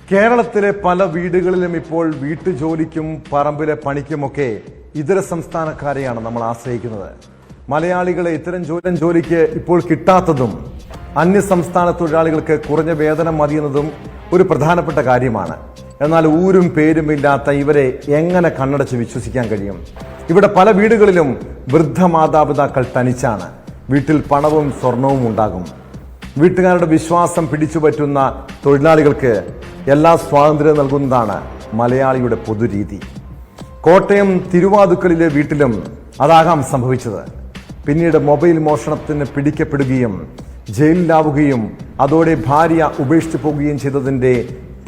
കേരളത്തിലെ പല വീടുകളിലും ഇപ്പോൾ വീട്ടുജോലിക്കും പറമ്പിലെ പണിക്കുമൊക്കെ ഇതര സംസ്ഥാനക്കാരെയാണ് നമ്മൾ ആശ്രയിക്കുന്നത്. മലയാളികളെ ഇത്തരം ജോലിക്ക് ഇപ്പോൾ കിട്ടാത്തതും അന്യസംസ്ഥാന തൊഴിലാളികൾക്ക് കുറഞ്ഞ വേതനം മതിയെന്നതും ഒരു പ്രധാനപ്പെട്ട കാര്യമാണ്. എന്നാൽ ഊരും പേരും ഇല്ലാത്ത ഇവരെ എങ്ങനെ കണ്ണടച്ച് വിശ്വസിക്കാൻ കഴിയും? ഇവിടെ പല വീടുകളിലും വൃദ്ധ മാതാപിതാക്കൾ തനിച്ചാണ്. വീട്ടിൽ പണവും സ്വർണവും ഉണ്ടാകും. വീട്ടുകാരുടെ വിശ്വാസം പിടിച്ചുപറ്റുന്ന തൊഴിലാളികൾക്ക് എല്ലാ സ്വാതന്ത്ര്യവും നൽകുന്നതാണ് മലയാളിയുടെ പൊതുരീതി. കോട്ടയം തിരുവാതുക്കലിലെ വീട്ടിലും അതാകാം സംഭവിച്ചത്. പിന്നീട് മൊബൈൽ മോഷണത്തിന് പിടിക്കപ്പെടുകയും ജയിലിലാവുകയും അതോടെ ഭാര്യ ഉപേക്ഷിച്ചു പോകുകയും ചെയ്തതിന്റെ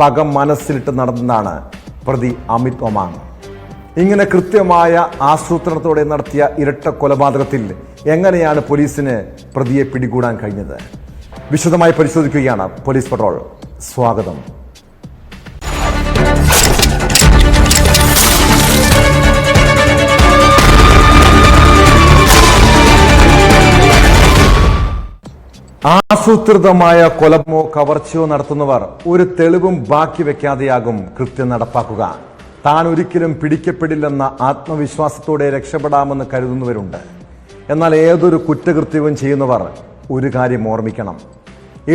പക മനസ്സിലിട്ട് നടന്നതാണ് പ്രതി അമിത് ഒമാങ്. ഇങ്ങനെ കൃത്യമായ ആസൂത്രണത്തോടെ നടത്തിയ ഇരട്ട കൊലപാതകത്തിൽ എങ്ങനെയാണ് പോലീസിന് പ്രതിയെ പിടികൂടാൻ കഴിഞ്ഞത്? വിശദമായി പരിശോധിക്കുകയാണ് പോലീസ് പട്രോൾ. സ്വാഗതം. ആസൂത്രിതമായ കൊലമോ കവർച്ചയോ നടത്തുന്നവർ ഒരു തെളിവും ബാക്കി വെക്കാതെയാകും കൃത്യം നടപ്പാക്കുക. താൻ ഒരിക്കലും പിടിക്കപ്പെടില്ലെന്ന ആത്മവിശ്വാസത്തോടെ രക്ഷപ്പെടാമെന്ന് കരുതുന്നവരുണ്ട്. എന്നാൽ ഏതൊരു കുറ്റകൃത്യവും ചെയ്യുന്നവർ ഒരു കാര്യം ഓർമ്മിക്കണം: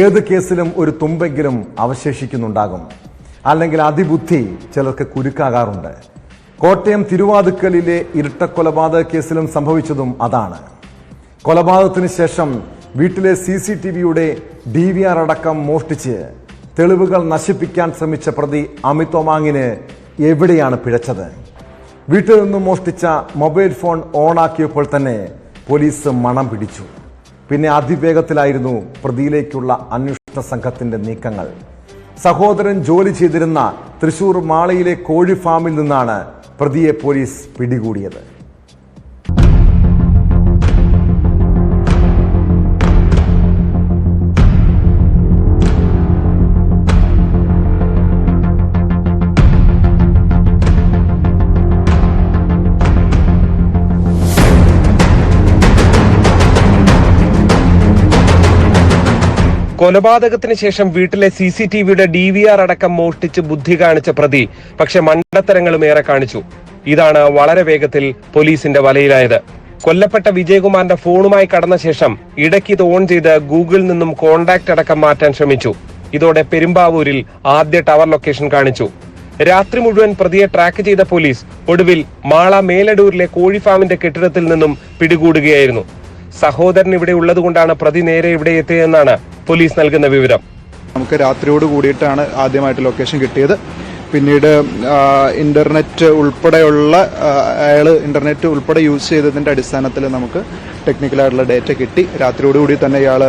ഏത് കേസിലും ഒരു തുമ്പെങ്കിലും അവശേഷിക്കുന്നുണ്ടാകും. അല്ലെങ്കിൽ അതിബുദ്ധി ചിലർക്ക് കുരുക്കാകാറുണ്ട്. കോട്ടയം തിരുവാതുക്കലിലെ ഇരട്ട കൊലപാതക കേസിലും സംഭവിച്ചതും അതാണ്. കൊലപാതകത്തിന് ശേഷം വീട്ടിലെ CCTVയുടെ DVR അടക്കം മോഷ്ടിച്ച് തെളിവുകൾ നശിപ്പിക്കാൻ ശ്രമിച്ച പ്രതി അമിത് ഒമാങ്ങിന് എവിടെയാണ് പിഴച്ചത്? വീട്ടിൽ നിന്നും മോഷ്ടിച്ച മൊബൈൽ ഫോൺ ഓണാക്കിയപ്പോൾ തന്നെ പോലീസ് മണം പിടിച്ചു. പിന്നെ അതിവേഗത്തിലായിരുന്നു പ്രതിയിലേക്കുള്ള അന്വേഷണ സംഘത്തിന്റെ നീക്കങ്ങൾ. സഹോദരൻ ജോലി ചെയ്തിരുന്ന തൃശൂർ മാളയിലെ കോഴി ഫാമിൽ നിന്നാണ് പ്രതിയെ പോലീസ് പിടികൂടിയത്. കൊലപാതകത്തിന് ശേഷം വീട്ടിലെ CCTVയുടെ DVR അടക്കം മോഷ്ടിച്ച് ബുദ്ധി കാണിച്ച പ്രതി പക്ഷെ മണ്ടത്തരങ്ങളും ഏറെ കാണിച്ചു. ഇതാണ് വളരെ വേഗത്തിൽ പോലീസിന്റെ വലയിലായത്. കൊല്ലപ്പെട്ട വിജയകുമാറിന്റെ ഫോണുമായി കടന്ന ശേഷം ഇടയ്ക്ക് ഇത് ഓൺ ചെയ്ത് ഗൂഗിളിൽ നിന്നും കോണ്ടാക്ട് അടക്കം മാറ്റാൻ ശ്രമിച്ചു. ഇതോടെ പെരുമ്പാവൂരിൽ ആദ്യ ടവർ ലൊക്കേഷൻ കാണിച്ചു. രാത്രി മുഴുവൻ പ്രതിയെ ട്രാക്ക് ചെയ്ത പോലീസ് ഒടുവിൽ മാള മേലടൂരിലെ കോഴി ഫാമിന്റെ കെട്ടിടത്തിൽ നിന്നും പിടികൂടുകയായിരുന്നു. സഹോദരൻ ഇവിടെ ഉള്ളതുകൊണ്ടാണ് പ്രതി നേരെ ഇവിടെ എത്തിയതെന്നാണ് പോലീസ് നൽകുന്ന വിവരം. നമുക്ക് രാത്രിയോട് കൂടിയിട്ടാണ് ആദ്യമായിട്ട് ലൊക്കേഷൻ കിട്ടിയത്. പിന്നീട് ഇന്റർനെറ്റ് ഉൾപ്പെടെയുള്ള ഇന്റർനെറ്റ് ഉൾപ്പെടെ യൂസ് ചെയ്തതിന്റെ അടിസ്ഥാനത്തിൽ നമുക്ക് ടെക്നിക്കലായിട്ടുള്ള ഡേറ്റ കിട്ടി. രാത്രിയോടുകൂടി തന്നെ ഇയാൾ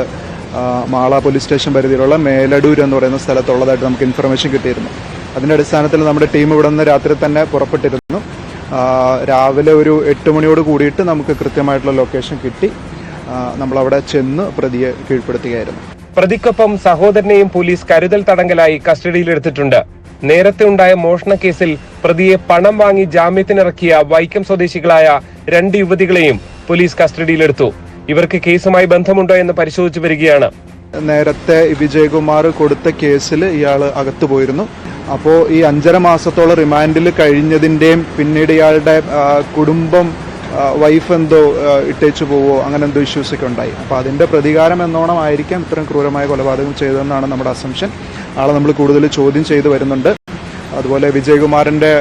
മാള പോലീസ് സ്റ്റേഷൻ പരിധിയിലുള്ള മേലടൂർ എന്ന് പറയുന്ന സ്ഥലത്തുള്ളതായിട്ട് നമുക്ക് ഇൻഫർമേഷൻ കിട്ടിയിരുന്നു. അതിന്റെ അടിസ്ഥാനത്തിൽ നമ്മുടെ ടീം ഇവിടെ നിന്ന് രാത്രി തന്നെ പുറപ്പെട്ടിരുന്നു. രാവിലെ ഒരു 8 മണിയോട് കൂടിയിട്ട് നമുക്ക് കൃത്യമായിട്ടുള്ള ലൊക്കേഷൻ കിട്ടി. നമ്മളവിടെ ചെന്ന് പ്രതിയെ കീഴ്പ്പെടുത്തുകയായിരുന്നു. പ്രതിക്കൊപ്പം സഹോദരനെയും പോലീസ് കരുതൽ തടങ്കലായി കസ്റ്റഡിയിലെടുത്തിട്ടുണ്ട്. നേരത്തെ ഉണ്ടായ മോഷണ കേസിൽ പ്രതിയെ പണം വാങ്ങി ജാമ്യത്തിനിറക്കിയ വൈക്കം സ്വദേശികളായ 2 യുവതികളെയും പോലീസ് കസ്റ്റഡിയിലെടുത്തു. ഇവർക്ക് കേസുമായി ബന്ധമുണ്ടോ എന്ന് പരിശോധിച്ചു വരികയാണ്. നേരത്തെ വിജയകുമാർ കൊടുത്ത കേസിൽ ഇയാൾ അകത്തു പോയിരുന്നു. അപ്പോൾ ഈ 5.5 മാസത്തോളം റിമാൻഡിൽ കഴിഞ്ഞതിന്റെയും പിന്നീട് ഇയാളുടെ കുടുംബം വൈഫ് എന്തോ ഇട്ടേച്ചു പോവോ അങ്ങനെ എന്തോ ഇഷ്യൂസ് ഒക്കെ ഉണ്ടായി. അപ്പോൾ അതിന്റെ പ്രതികാരം എന്നോണം ആയിരിക്കാം ഇത്തരം ക്രൂരമായ കൊലപാതകം ചെയ്തതെന്നാണ് നമ്മുടെ അസംഷൻ. ആളെ നമ്മൾ കൂടുതൽ ചോദ്യം ചെയ്തു വരുന്നുണ്ട്. അതുപോലെ വിജയകുമാറിന്റെ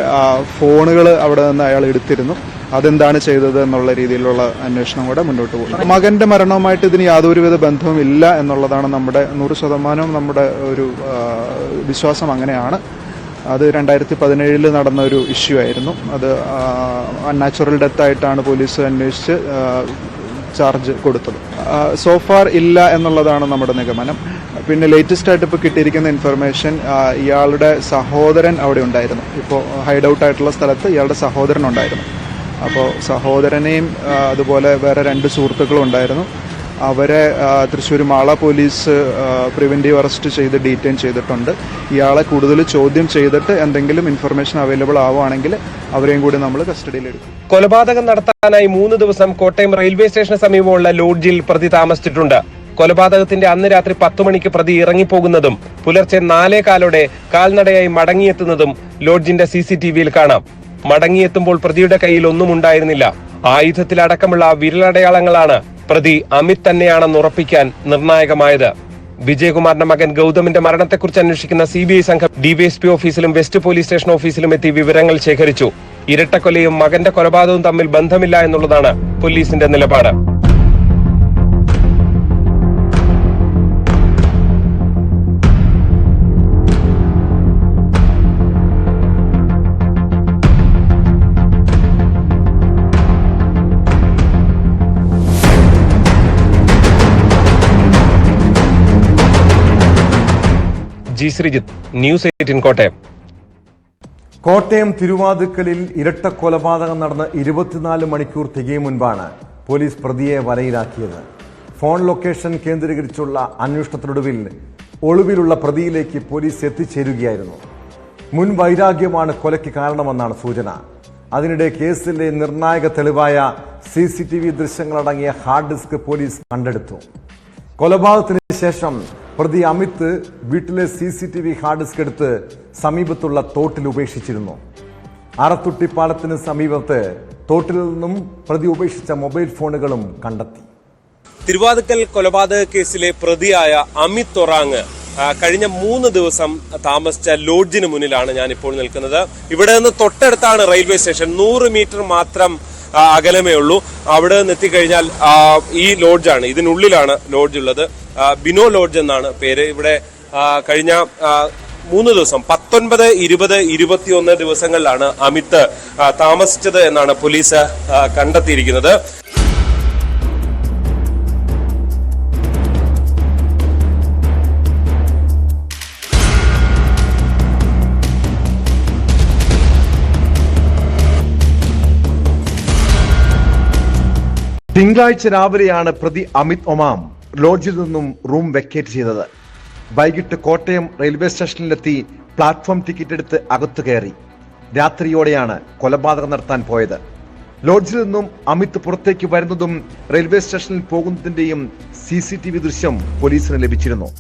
ഫോണുകൾ അവിടെ നിന്ന് അയാൾ എടുത്തിരുന്നു. അതെന്താണ് ചെയ്തത് എന്നുള്ള രീതിയിലുള്ള അന്വേഷണം കൂടെ മുന്നോട്ട് പോകും. മകന്റെ മരണവുമായിട്ട് ഇതിന് യാതൊരുവിധ ബന്ധവും ഇല്ല എന്നുള്ളതാണ് നമ്മുടെ 100% നമ്മുടെ ഒരു വിശ്വാസം. അങ്ങനെയാണ്. അത് 2017 നടന്ന ഒരു ഇഷ്യൂ ആയിരുന്നു. അത് അൺനാച്ചുറൽ ഡെത്ത് ആയിട്ടാണ് പോലീസ് അന്വേഷിച്ച് ചാർജ് കൊടുത്തത്. സോഫാർ ഇല്ല എന്നുള്ളതാണ് നമ്മുടെ നിഗമനം. പിന്നെ ലേറ്റസ്റ്റ് ആയിട്ട് ഇപ്പോൾ കിട്ടിയിരിക്കുന്ന ഇൻഫർമേഷൻ ഇയാളുടെ സഹോദരൻ അവിടെ ഉണ്ടായിരുന്നു. ഇപ്പോൾ ഹൈഡ് ഔട്ട് ആയിട്ടുള്ള സ്ഥലത്ത് ഇയാളുടെ സഹോദരൻ ഉണ്ടായിരുന്നു. അപ്പോൾ സഹോദരനെയും അതുപോലെ വേറെ 2 സുഹൃത്തുക്കളും ഉണ്ടായിരുന്നു. അവരെ Thrissur Mala police preventive arrest ചെയ്ത് ഡീറ്റെയിൻ ചെയ്തിട്ടുണ്ട്. ഇയാളെ കൂടുതൽ ചോദ്യം ചെയ്തിട്ട് എന്തെങ്കിലും ഇൻഫർമേഷൻ അവൈലബിൾ ആവുകയാണെങ്കിൽ അവരെയും കൂടി നമ്മൾ കസ്റ്റഡിയിലെടുക്കും. കൊലപാതകം നടത്താനായി 3 ദിവസം കോട്ടയം റെയിൽവേ സ്റ്റേഷന് സമീപമുള്ള ലോഡ്ജിൽ പ്രതി താമസിച്ചിട്ടുണ്ട്. കൊലപാതകത്തിന്റെ അന്ന് രാത്രി 10 മണിക്ക് പ്രതി ഇറങ്ങിപ്പോകുന്നതും പുലർച്ചെ 4:15 കാൽനടയായി മടങ്ങിയെത്തുന്നതും ലോഡ്ജിന്റെ CCTVയിൽ കാണാം. മടങ്ങിയെത്തുമ്പോൾ പ്രതിയുടെ കയ്യിൽ ഒന്നും ഉണ്ടായിരുന്നില്ല. ആയുധത്തിലടക്കമുള്ള വിരലടയാളങ്ങളാണ് പ്രതി അമിത് തന്നെയാണെന്ന് ഉറപ്പിക്കാൻ നിർണായകമായത്. വിജയകുമാറിന്റെ മകൻ ഗൗതമിന്റെ മരണത്തെക്കുറിച്ച് അന്വേഷിക്കുന്ന CBI സംഘം DVSP ഓഫീസിലും വെസ്റ്റ് പോലീസ് സ്റ്റേഷൻ ഓഫീസിലും എത്തി വിവരങ്ങൾ ശേഖരിച്ചു. ഇരട്ടക്കൊലയും മകന്റെ കൊലപാതകവും തമ്മിൽ ബന്ധമില്ല എന്നുള്ളതാണ് പോലീസിന്റെ നിലപാട്. G Sreejith, news 18 Kottayam. കോട്ടയം തിരുവാതുക്കലിൽ ഇരട്ട കൊലപാതകം നടന്ന് 24 മണിക്കൂർ തികയും മുൻപാണ് പോലീസ് പ്രതിയെ വലയിലാക്കിയത്. ഫോൺ ലൊക്കേഷൻ കേന്ദ്രീകരിച്ചുള്ള അന്വേഷണത്തിനൊടുവിൽ ഒളിവിലുള്ള പ്രതിയിലേക്ക് പോലീസ് എത്തിച്ചേരുകയായിരുന്നു. മുൻ വൈരാഗ്യമാണ് കൊലയ്ക്ക് കാരണമെന്നാണ് സൂചന. അതിനിടെ കേസിലെ നിർണായക തെളിവായ CCTV ദൃശ്യങ്ങളടങ്ങിയ ഹാർഡ് ഡിസ്ക് പോലീസ് കണ്ടെടുത്തു. കൊലപാതകത്തിന് ശേഷം പ്രതി അമിത് വീട്ടിലെ CCTV ഹാർഡ് ഡിസ്ക് എടുത്ത് സമീപത്തുള്ള തോട്ടിൽ ഉപേക്ഷിച്ചിരുന്നു. അറത്തുട്ടിപ്പാലത്തിന് സമീപത്ത് തോട്ടിൽ നിന്നും പ്രതി ഉപേക്ഷിച്ച മൊബൈൽ ഫോണുകളും കണ്ടെത്തി. തിരുവാതുക്കൽ കൊലപാതക കേസിലെ പ്രതിയായ അമിത് ഒറാങ് കഴിഞ്ഞ 3 ദിവസം താമസിച്ച ലോഡ്ജിന് മുന്നിലാണ് ഞാൻ ഇപ്പോൾ നിൽക്കുന്നത്. ഇവിടെ നിന്ന് തൊട്ടടുത്താണ് റെയിൽവേ സ്റ്റേഷൻ. 100 മീറ്റർ മാത്രം അകലമേ ഉള്ളൂ. അവിടെ നിന്ന് എത്തിക്കഴിഞ്ഞാൽ ഈ ലോഡ്ജാണ്, ഇതിനുള്ളിലാണ് ലോഡ്ജ് ഉള്ളത്. ബിനോ ലോഡ്ജ് എന്നാണ് പേര്. ഇവിടെ കഴിഞ്ഞ 3 ദിവസം 19, 20, 21 ദിവസങ്ങളിലാണ് അമിത് താമസിച്ചത് എന്നാണ് പോലീസ് കണ്ടെത്തിയിരിക്കുന്നത്. തിങ്കളാഴ്ച രാവിലെയാണ് പ്രതി അമിത് ഒമാം ലോഡ്ജിൽ നിന്നും റൂം വെക്കേറ്റ് ചെയ്തത്. വൈകിട്ട് കോട്ടയം റെയിൽവേ സ്റ്റേഷനിലെത്തി പ്ലാറ്റ്ഫോം ടിക്കറ്റ് എടുത്ത് അകത്തു കയറി. രാത്രിയോടെയാണ് കൊലപാതകം നടത്താൻ പോയത്. ലോഡ്ജിൽ നിന്നും അമിത് പുറത്തേക്ക് വരുന്നതും റെയിൽവേ സ്റ്റേഷനിൽ പോകുന്നതിന്റെയും CCTV ദൃശ്യം പോലീസിന് ലഭിച്ചിരുന്നു.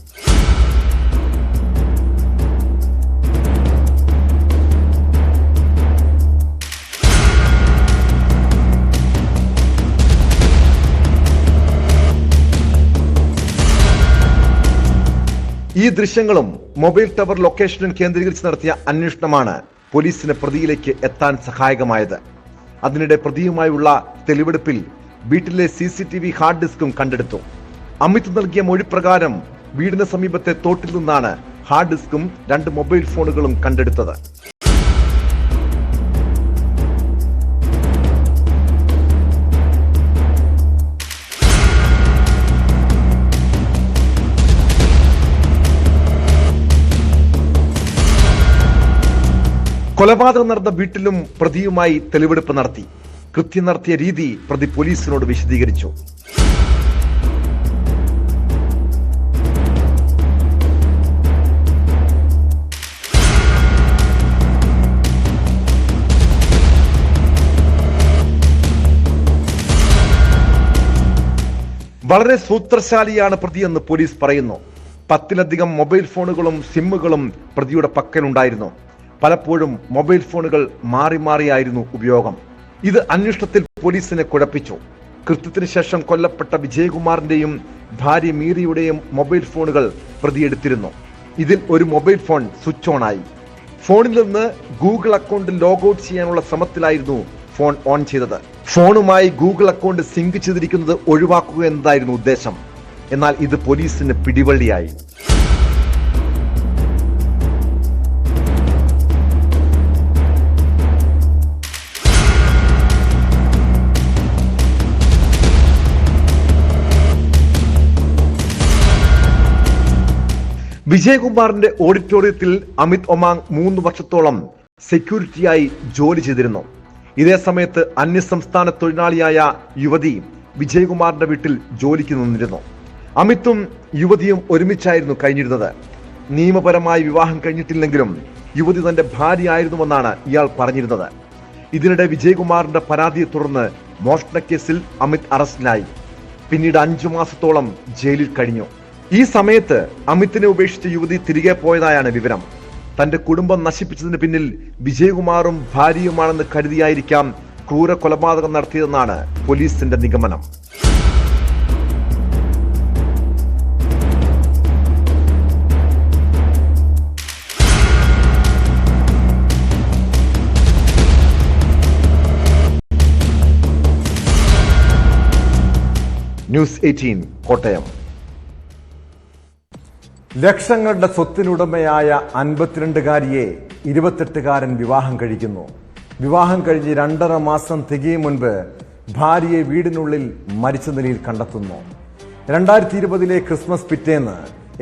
ഈ ദൃശ്യങ്ങളും മൊബൈൽ ടവർ ലൊക്കേഷനും കേന്ദ്രീകരിച്ച് നടത്തിയ അന്വേഷണമാണ് പോലീസിന് പ്രതിയിലേക്ക് എത്താൻ സഹായകമായത്. അതിനിടെ പ്രതിയുമായുള്ള തെളിവെടുപ്പിൽ വീട്ടിലെ CCTV ഹാർഡ് ഡിസ്കും കണ്ടെടുത്തു. അമിത് നൽകിയ മൊഴിപ്രകാരം വീടിന് സമീപത്തെ തോട്ടിൽ നിന്നാണ് ഹാർഡ് ഡിസ്കും 2 മൊബൈൽ ഫോണുകളും കണ്ടെടുത്തത്. കൊലപാതകം നടന്ന വീട്ടിലും പ്രതിയുമായി തെളിവെടുപ്പ് നടത്തി. കൃത്യം നടത്തിയ രീതി പ്രതി പോലീസിനോട് വിശദീകരിച്ചു. വളരെ സൂത്രശാലിയാണ് പ്രതിയെന്ന് പോലീസ് പറയുന്നു. 10ലധികം മൊബൈൽ ഫോണുകളും സിമ്മുകളും പ്രതിയുടെ പക്കലുണ്ടായിരുന്നു. പലപ്പോഴും മൊബൈൽ ഫോണുകൾ മാറി മാറിയായിരുന്നു ഉപയോഗം. ഇത് അന്വേഷണത്തിൽ പോലീസിനെ കുഴപ്പിച്ചു. കൃത്യത്തിന് ശേഷം കൊല്ലപ്പെട്ട വിജയകുമാറിന്റെയും ഭാര്യ മീറിയുടെയും മൊബൈൽ ഫോണുകൾ പ്രതിയെടുത്തിരുന്നു. ഇതിൽ ഒരു മൊബൈൽ ഫോൺ സ്വിച്ച് ഓൺ ആയി. ഫോണിൽ നിന്ന് ഗൂഗിൾ അക്കൗണ്ട് ലോഗൌട്ട് ചെയ്യാനുള്ള ശ്രമത്തിലായിരുന്നു ഫോൺ ഓൺ ചെയ്തത്. ഫോണുമായി ഗൂഗിൾ അക്കൗണ്ട് സിങ്ക് ചെയ്തിരിക്കുന്നത് ഒഴിവാക്കുക എന്നതായിരുന്നു ഉദ്ദേശം. എന്നാൽ ഇത് പോലീസിന് പിടിവള്ളിയായി. വിജയകുമാറിന്റെ ഓഡിറ്റോറിയത്തിൽ അമിത് ഒമാങ് 3 വർഷത്തോളം സെക്യൂരിറ്റിയായി ജോലി ചെയ്തിരുന്നു. ഇതേ സമയത്ത് അന്യസംസ്ഥാന തൊഴിലാളിയായ യുവതി വിജയകുമാറിന്റെ വീട്ടിൽ ജോലിക്ക് നിന്നിരുന്നു. അമിതും യുവതിയും ഒരുമിച്ചായിരുന്നു കഴിഞ്ഞിരുന്നത്. നിയമപരമായി വിവാഹം കഴിഞ്ഞിട്ടില്ലെങ്കിലും യുവതി തന്റെ ഭാര്യയായിരുന്നുവെന്നാണ് ഇയാൾ പറഞ്ഞിരുന്നത്. ഇതിനിടെ വിജയകുമാറിന്റെ പരാതിയെ തുടർന്ന് മോഷണക്കേസിൽ അമിത് അറസ്റ്റിലായി. പിന്നീട് 5 മാസത്തോളം ജയിലിൽ കഴിഞ്ഞു. ഈ സമയത്ത് അമിതിനെ ഉപേക്ഷിച്ച യുവതി തിരികെ പോയതായാണ് വിവരം. തന്റെ കുടുംബം നശിപ്പിച്ചതിന് പിന്നിൽ വിജയകുമാറും ഭാര്യയുമാണെന്ന് കരുതിയായിരിക്കാം ക്രൂര കൊലപാതകം നടത്തിയതെന്നാണ് പോലീസിന്റെ നിഗമനം. ന്യൂസ് 18 കോട്ടയം. ലക്ഷങ്ങളുടെ സ്വത്തിനുടമയായ 52-കാരിയെ 28-കാരൻ വിവാഹം കഴിക്കുന്നു. വിവാഹം കഴിഞ്ഞ് 2.5 മാസം തികയും മുൻപ് ഭാര്യയെ വീടിനുള്ളിൽ മരിച്ച നിലയിൽ കണ്ടെത്തുന്നു. 2020 ക്രിസ്മസ് പിറ്റേന്ന്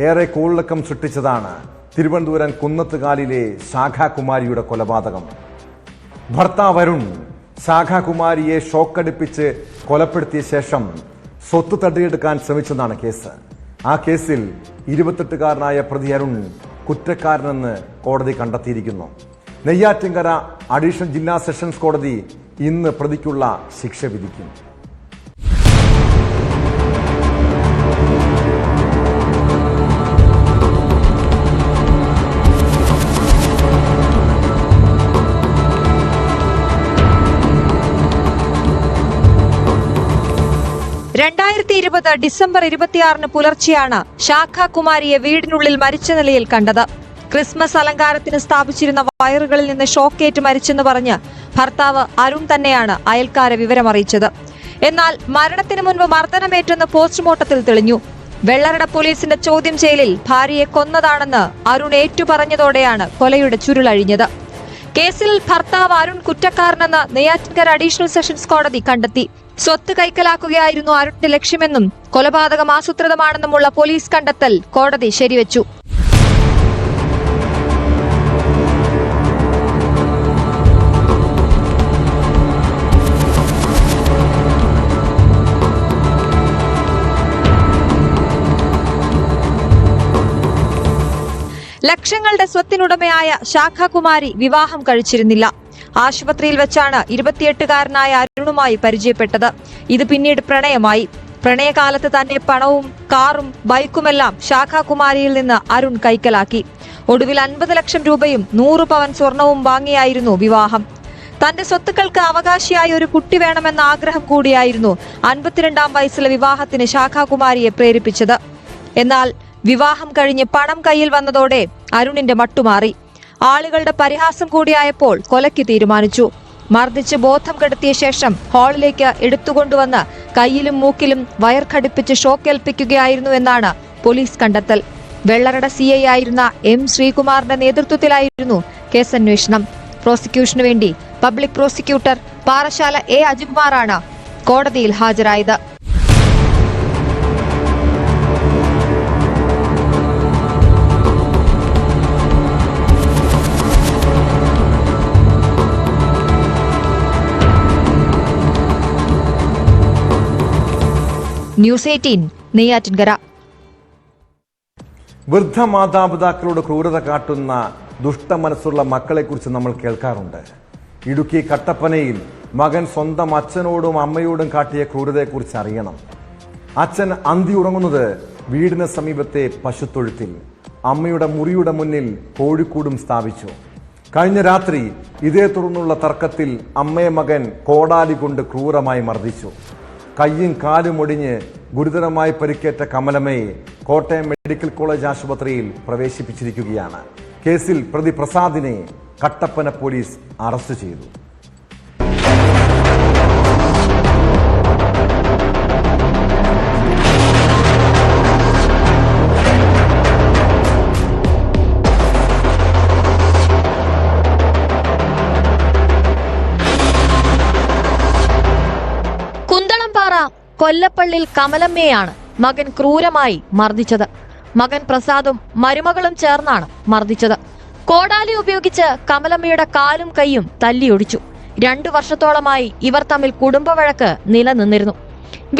ഏറെ കോളിളക്കം സൃഷ്ടിച്ചതാണ് തിരുവനന്തപുരം കുന്നത്തുകാലിലെ ശാഖാകുമാരിയുടെ കൊലപാതകം. ഭർത്താവ് അരുൺ ശാഖാകുമാരിയെ ഷോക്കടിപ്പിച്ച് കൊലപ്പെടുത്തിയ ശേഷം സ്വത്ത് തട്ടിയെടുക്കാൻ ശ്രമിച്ചെന്നാണ് കേസ്. ആ കേസിൽ 28-കാരനായ പ്രതി അരുൺ കുറ്റക്കാരനെന്ന് കോടതി കണ്ടെത്തിയിരിക്കുന്നു. നെയ്യാറ്റിൻകര അഡീഷണൽ ജില്ലാ സെഷൻസ് കോടതി ഇന്ന് പ്രതിക്കുള്ള ശിക്ഷ വിധിക്കും. ഡിസംബർ 26 പുലർച്ചെയാണ് ശാഖാകുമാരിയെ വീടിനുള്ളിൽ മരിച്ച നിലയിൽ കണ്ടത്. ക്രിസ്മസ് അലങ്കാരത്തിന് സ്ഥാപിച്ചിരുന്ന വയറുകളിൽ നിന്ന് ഷോക്കേറ്റ് മരിച്ചെന്ന് പറഞ്ഞ് ഭർത്താവ് അരുൺ തന്നെയാണ് അയൽക്കാരെ വിവരമറിയിച്ചത്. എന്നാൽ മരണത്തിന് മുൻപ് മർദ്ദനമേറ്റെന്ന് പോസ്റ്റ്മോർട്ടത്തിൽ തെളിഞ്ഞു. വെള്ളറട പോലീസിന്റെ ചോദ്യം ചെയ്യലിൽ ഭാര്യയെ കൊന്നതാണെന്ന് അരുൺ ഏറ്റുപറഞ്ഞതോടെയാണ് കൊലയുടെ ചുരുളഴിഞ്ഞത്. കേസിൽ ഭർത്താവ് അരുൺ കുറ്റക്കാരനെന്ന് നെയ്യാറ്റിൻകര അഡീഷണൽ സെഷൻസ് കോടതി കണ്ടെത്തി. സ്വത്ത് കൈക്കലാക്കുകയായിരുന്നു അരുണിന്റെ ലക്ഷ്യമെന്നും കൊലപാതകം ആസൂത്രിതമാണെന്നുമുള്ള പോലീസ് കണ്ടെത്തൽ കോടതി ശരിവെച്ചു. ലക്ഷങ്ങളുടെ സ്വത്തിനുടമയായ ശാഖാകുമാരി വിവാഹം കഴിച്ചിരുന്നില്ല. ആശുപത്രിയിൽ വെച്ചാണ് 28-കാരനായ അരുണുമായി പരിചയപ്പെട്ടത്. ഇത് പിന്നീട് പ്രണയമായി. പ്രണയകാലത്ത് തന്നെ പണവും കാറും ബൈക്കുമെല്ലാം ശാഖാകുമാരിയിൽ നിന്ന് അരുൺ കൈക്കലാക്കി. ഒടുവിൽ 50 ലക്ഷം രൂപയും 100 പവൻ സ്വർണവും വാങ്ങിയായിരുന്നു വിവാഹം. തന്റെ സ്വത്തുക്കൾക്ക് അവകാശിയായി ഒരു കുട്ടി വേണമെന്ന ആഗ്രഹം കൂടിയായിരുന്നു 52-ാം വയസ്സിലെ വിവാഹത്തിന് ശാഖാകുമാരിയെ പ്രേരിപ്പിച്ചത്. എന്നാൽ വിവാഹം കഴിഞ്ഞ് പണം കയ്യിൽ വന്നതോടെ അരുണിന്റെ മട്ടുമാറി. ആളുകളുടെ പരിഹാസം കൂടിയായപ്പോൾ കൊലയ്ക്ക് തീരുമാനിച്ചു. മർദ്ദിച്ച് ബോധം കെടുത്തിയ ശേഷം ഹാളിലേക്ക് എടുത്തുകൊണ്ടുവന്ന് കയ്യിലും മൂക്കിലും വയർ ഘടിപ്പിച്ച് ഷോക്കേൽപ്പിക്കുകയായിരുന്നു എന്നാണ് പോലീസ് കണ്ടെത്തൽ. വെള്ളറട CI ആയിരുന്ന M ശ്രീകുമാറിന്റെ നേതൃത്വത്തിലായിരുന്നു കേസന്വേഷണം. പ്രോസിക്യൂഷനു വേണ്ടി പബ്ലിക് പ്രോസിക്യൂട്ടർ പാറശാല A അജികുമാറാണ് കോടതിയിൽ ഹാജരായത്. ന്യൂസ് 18 നെയ്യാറ്റിൻകര. വൃദ്ധ മാതാപിതാക്കളോട് ക്രൂരത കാട്ടുന്ന ദുഷ്ടമനസ്സുള്ള മക്കളെക്കുറിച്ച് നമ്മൾ കേൾക്കാറുണ്ട്. ഇടുക്കി കട്ടപ്പനയിൽ മകൻ സ്വന്തം അച്ഛനോടും അമ്മയോടും കാട്ടിയ ക്രൂരതയെക്കുറിച്ച് അറിയണം. അച്ഛൻ അന്തി ഉറങ്ങുന്നത് വീടിന് സമീപത്തെ പശുത്തൊഴുത്തിൽ. അമ്മയുടെ മുറിയുടെ മുന്നിൽ കോഴിക്കൂടും സ്ഥാപിച്ചു. കഴിഞ്ഞ രാത്രി ഇതേ തുടർന്നുള്ള തർക്കത്തിൽ അമ്മയെ മകൻ കോടാലി കൊണ്ട് ക്രൂരമായി മർദ്ദിച്ചു. കയ്യും കാലും ഒടിഞ്ഞ് ഗുരുതരമായി പരിക്കേറ്റ കമലമ്മയെ കോട്ടയം മെഡിക്കൽ കോളേജ് ആശുപത്രിയിൽ പ്രവേശിപ്പിച്ചിരിക്കുകയാണ്. കേസിൽ പ്രതി പ്രസാദിനെ കട്ടപ്പന പോലീസ് അറസ്റ്റ് ചെയ്തു. കൊല്ലപ്പള്ളിൽ കമലമ്മയെയാണ് മകൻ ക്രൂരമായി മർദ്ദിച്ചത്. മകൻ പ്രസാദും മരുമകളും ചേർന്നാണ് മർദ്ദിച്ചത്. കോടാലി ഉപയോഗിച്ച് കമലമ്മയുടെ കാലും കൈയും തല്ലിയൊടിച്ചു. 2 വർഷത്തോളമായി ഇവർ തമ്മിൽ കുടുംബവഴക്ക് നിലനിന്നിരുന്നു.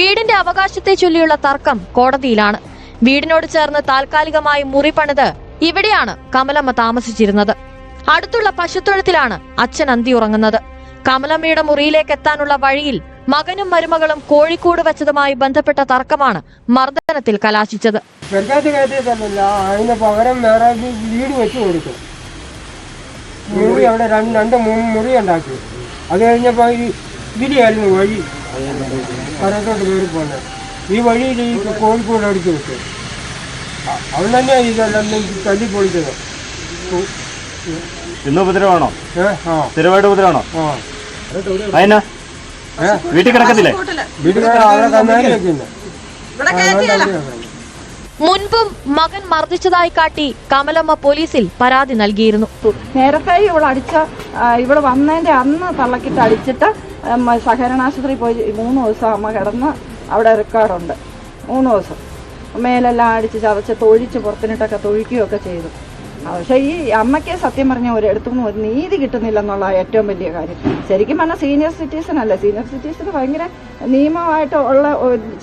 വീടിന്റെ അവകാശത്തെ ചൊല്ലിയുള്ള തർക്കം കോടതിയിലാണ്. വീടിനോട് ചേർന്ന് താൽക്കാലികമായി മുറി പണിത് ഇവിടെയാണ് കമലമ്മ താമസിച്ചിരുന്നത്. അടുത്തുള്ള പശുത്തൊഴുത്തിലാണ് അച്ഛൻ അന്തി ഉറങ്ങുന്നത്. കമലമ്മയുടെ മുറിയിലേക്ക് എത്താനുള്ള വഴിയിൽ മകനും മരുമകളും കോഴിക്കോട് വെച്ചതുമായി ബന്ധപ്പെട്ട തർക്കമാണ് മർദ്ദനത്തിൽ കലാശിച്ചത്. അതിന് പകരം വേറെ വീട് വെച്ച് കൊടുക്കും. മുറി അവിടെ രണ്ട് മുറി ഉണ്ടാക്കി. അത് കഴിഞ്ഞപ്പോൾ ഇതിലായിരുന്നു വഴി പുറത്തോട്ട് കയറി പോകുന്നത്. ഈ വഴിയിൽ ഈ കോഴിക്കോട് അടിച്ചു വിട്ടു. അവൻ തന്നെയാണ് ഇതെല്ലാം തല്ലിപ്പൊളിച്ചത്. ഇന്ന് ഉപദ്രവമാണോ? സ്ഥിരമായിട്ട് ഉപദ്രവമാണോ? അതിനാ വീട്ടിൽ കിടക്കത്തില്ലേ? വീട്ടിൽ അവിടെ കന്നാലിയൊക്കെ മുൻപും മകൻ മർദ്ദിച്ചതായി കാട്ടി കമലമ്മ പോലീസിൽ പരാതി നൽകിയിരുന്നു. നേരത്തെ ഇവള് വന്നതിന്റെ അന്ന് തള്ളക്കിട്ട് അടിച്ചിട്ട് സഹകരണാശുപത്രി പോയി 3 ദിവസം അമ്മ കിടന്ന് അവിടെ റെക്കോർഡുണ്ട്. 3 ദിവസം മേലെല്ലാം അടിച്ച് ചതച്ച് തൊഴിച്ച് പുറത്തിനിട്ടൊക്കെ തൊഴിക്കുകയൊക്കെ ചെയ്തു. പക്ഷെ ഈ അമ്മയ്ക്ക് സത്യം പറഞ്ഞ ഒരിടത്തുനിന്നും ഒരു നീതി കിട്ടുന്നില്ലെന്നുള്ള ഏറ്റവും വലിയ കാര്യം. ശരിക്കും പറഞ്ഞാൽ സീനിയർ സിറ്റിസൺ അല്ല, സീനിയർ സിറ്റിസന് ഭയങ്കര നിയമമായിട്ട് ഉള്ള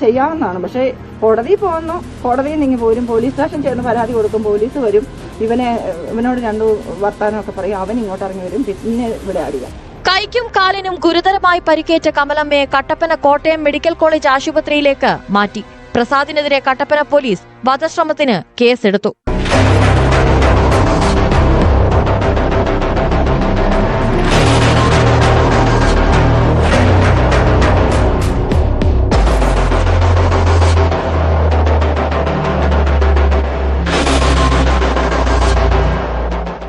ചെയ്യാവുന്നതാണ്. പക്ഷെ കോടതിയിൽ പോകുന്നു, കോടതിയിൽ നിന്ന് പോരും, പോലീസ് സ്റ്റേഷൻ ചെന്ന് പരാതി കൊടുക്കും, പോലീസ് വരും, ഇവനോട് 2 വർത്താനമൊക്കെ പറയും, അവൻ ഇങ്ങോട്ട് ഇറങ്ങി വരും, പിന്നെ ഇവിടെ അടിയാം. കൈക്കും കാലിനും ഗുരുതരമായി പരിക്കേറ്റ കമലമ്മയെ കട്ടപ്പന കോട്ടയം മെഡിക്കൽ കോളേജ് ആശുപത്രിയിലേക്ക് മാറ്റി. പ്രസാദിനെതിരെ കട്ടപ്പന പോലീസ് വധശ്രമത്തിന് കേസെടുത്തു.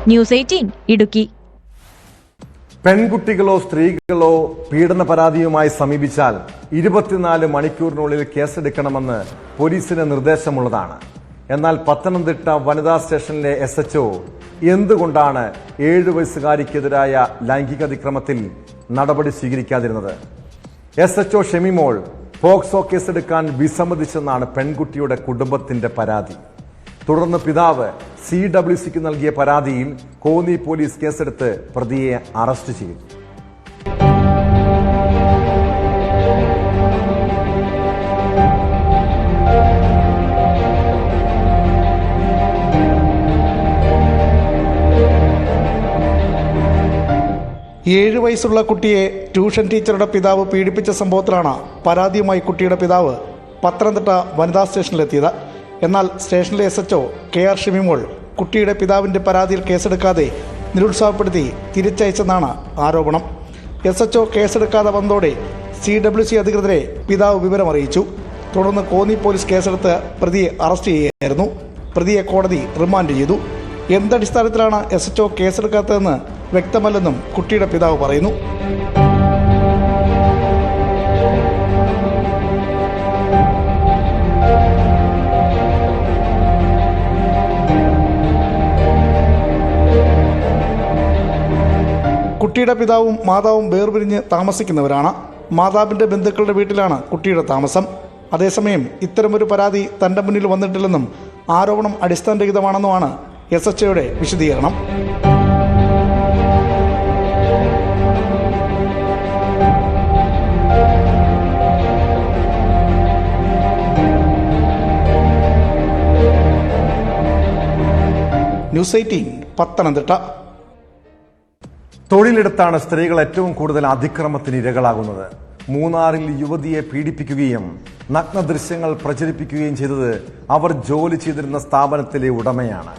ന്യൂസ് 18 ഇടുക്കി. പെൺകുട്ടികളോ സ്ത്രീകളോ പീഡന പരാതിയുമായി സമീപിച്ചാൽ 24 മണിക്കൂറിനുള്ളിൽ കേസെടുക്കണമെന്ന് പോലീസിന് നിർദ്ദേശമുള്ളതാണ്. എന്നാൽ പത്തനംതിട്ട വനിതാ സ്റ്റേഷനിലെ SHO എന്തുകൊണ്ടാണ് 7 വയസ്സുകാരിക്കെതിരായ ലൈംഗിക അതിക്രമത്തിൽ നടപടി സ്വീകരിക്കാതിരുന്നത്? SHO ഷെമിമോൾ പോക്സോ കേസെടുക്കാൻ വിസമ്മതിച്ചെന്നാണ് പെൺകുട്ടിയുടെ കുടുംബത്തിന്റെ പരാതി. തുടർന്ന് പിതാവ് CWCക്ക് നൽകിയ പരാതിയിൽ കോന്നി പോലീസ് കേസെടുത്ത് പ്രതിയെ അറസ്റ്റ് ചെയ്തു. ഏഴ് വയസ്സുള്ള കുട്ടിയെ ട്യൂഷൻ ടീച്ചറുടെ പിതാവ് പീഡിപ്പിച്ച സംഭവത്തിലാണ് പരാതിയുമായി കുട്ടിയുടെ പിതാവ് പത്തനംതിട്ട വനിതാ സ്റ്റേഷനിലെത്തിയത്. എന്നാൽ സ്റ്റേഷനിലെ SHO KR ഷെമിമോൾ കുട്ടിയുടെ പിതാവിൻ്റെ പരാതിയിൽ കേസെടുക്കാതെ നിരുത്സാഹപ്പെടുത്തി തിരിച്ചയച്ചെന്നാണ് ആരോപണം. SHO കേസെടുക്കാതെ വന്നതോടെ CWC അധികൃതരെ പിതാവ് വിവരമറിയിച്ചു. തുടർന്ന് കോന്നി പോലീസ് കേസെടുത്ത് പ്രതിയെ അറസ്റ്റ് ചെയ്യുകയായിരുന്നു. പ്രതിയെ കോടതി റിമാൻഡ് ചെയ്തു. എന്തടിസ്ഥാനത്തിലാണ് SHO കേസെടുക്കാത്തതെന്ന് വ്യക്തമല്ലെന്നും കുട്ടിയുടെ പിതാവ് പറയുന്നു. കുട്ടിയുടെ പിതാവും മാതാവും വേർപിരിഞ്ഞ് താമസിക്കുന്നവരാണ്. മാതാവിൻ്റെ ബന്ധുക്കളുടെ വീട്ടിലാണ് കുട്ടിയുടെ താമസം. അതേസമയം ഇത്തരമൊരു പരാതി തൻ്റെ മുന്നിൽ വന്നിട്ടില്ലെന്നും ആരോപണം അടിസ്ഥാനരഹിതമാണെന്നുമാണ് SHOയുടെ വിശദീകരണം. ന്യൂസ് 18 പത്തനംതിട്ട. തൊഴിലെടുത്താണ് സ്ത്രീകൾ ഏറ്റവും കൂടുതൽ അതിക്രമത്തിന് ഇരകളാകുന്നത്. മൂന്നാറിൽ യുവതിയെ പീഡിപ്പിക്കുകയും നഗ്ന ദൃശ്യങ്ങൾ പ്രചരിപ്പിക്കുകയും ചെയ്തത് അവർ ജോലി ചെയ്തിരുന്ന സ്ഥാപനത്തിലെ ഉടമയാണ്.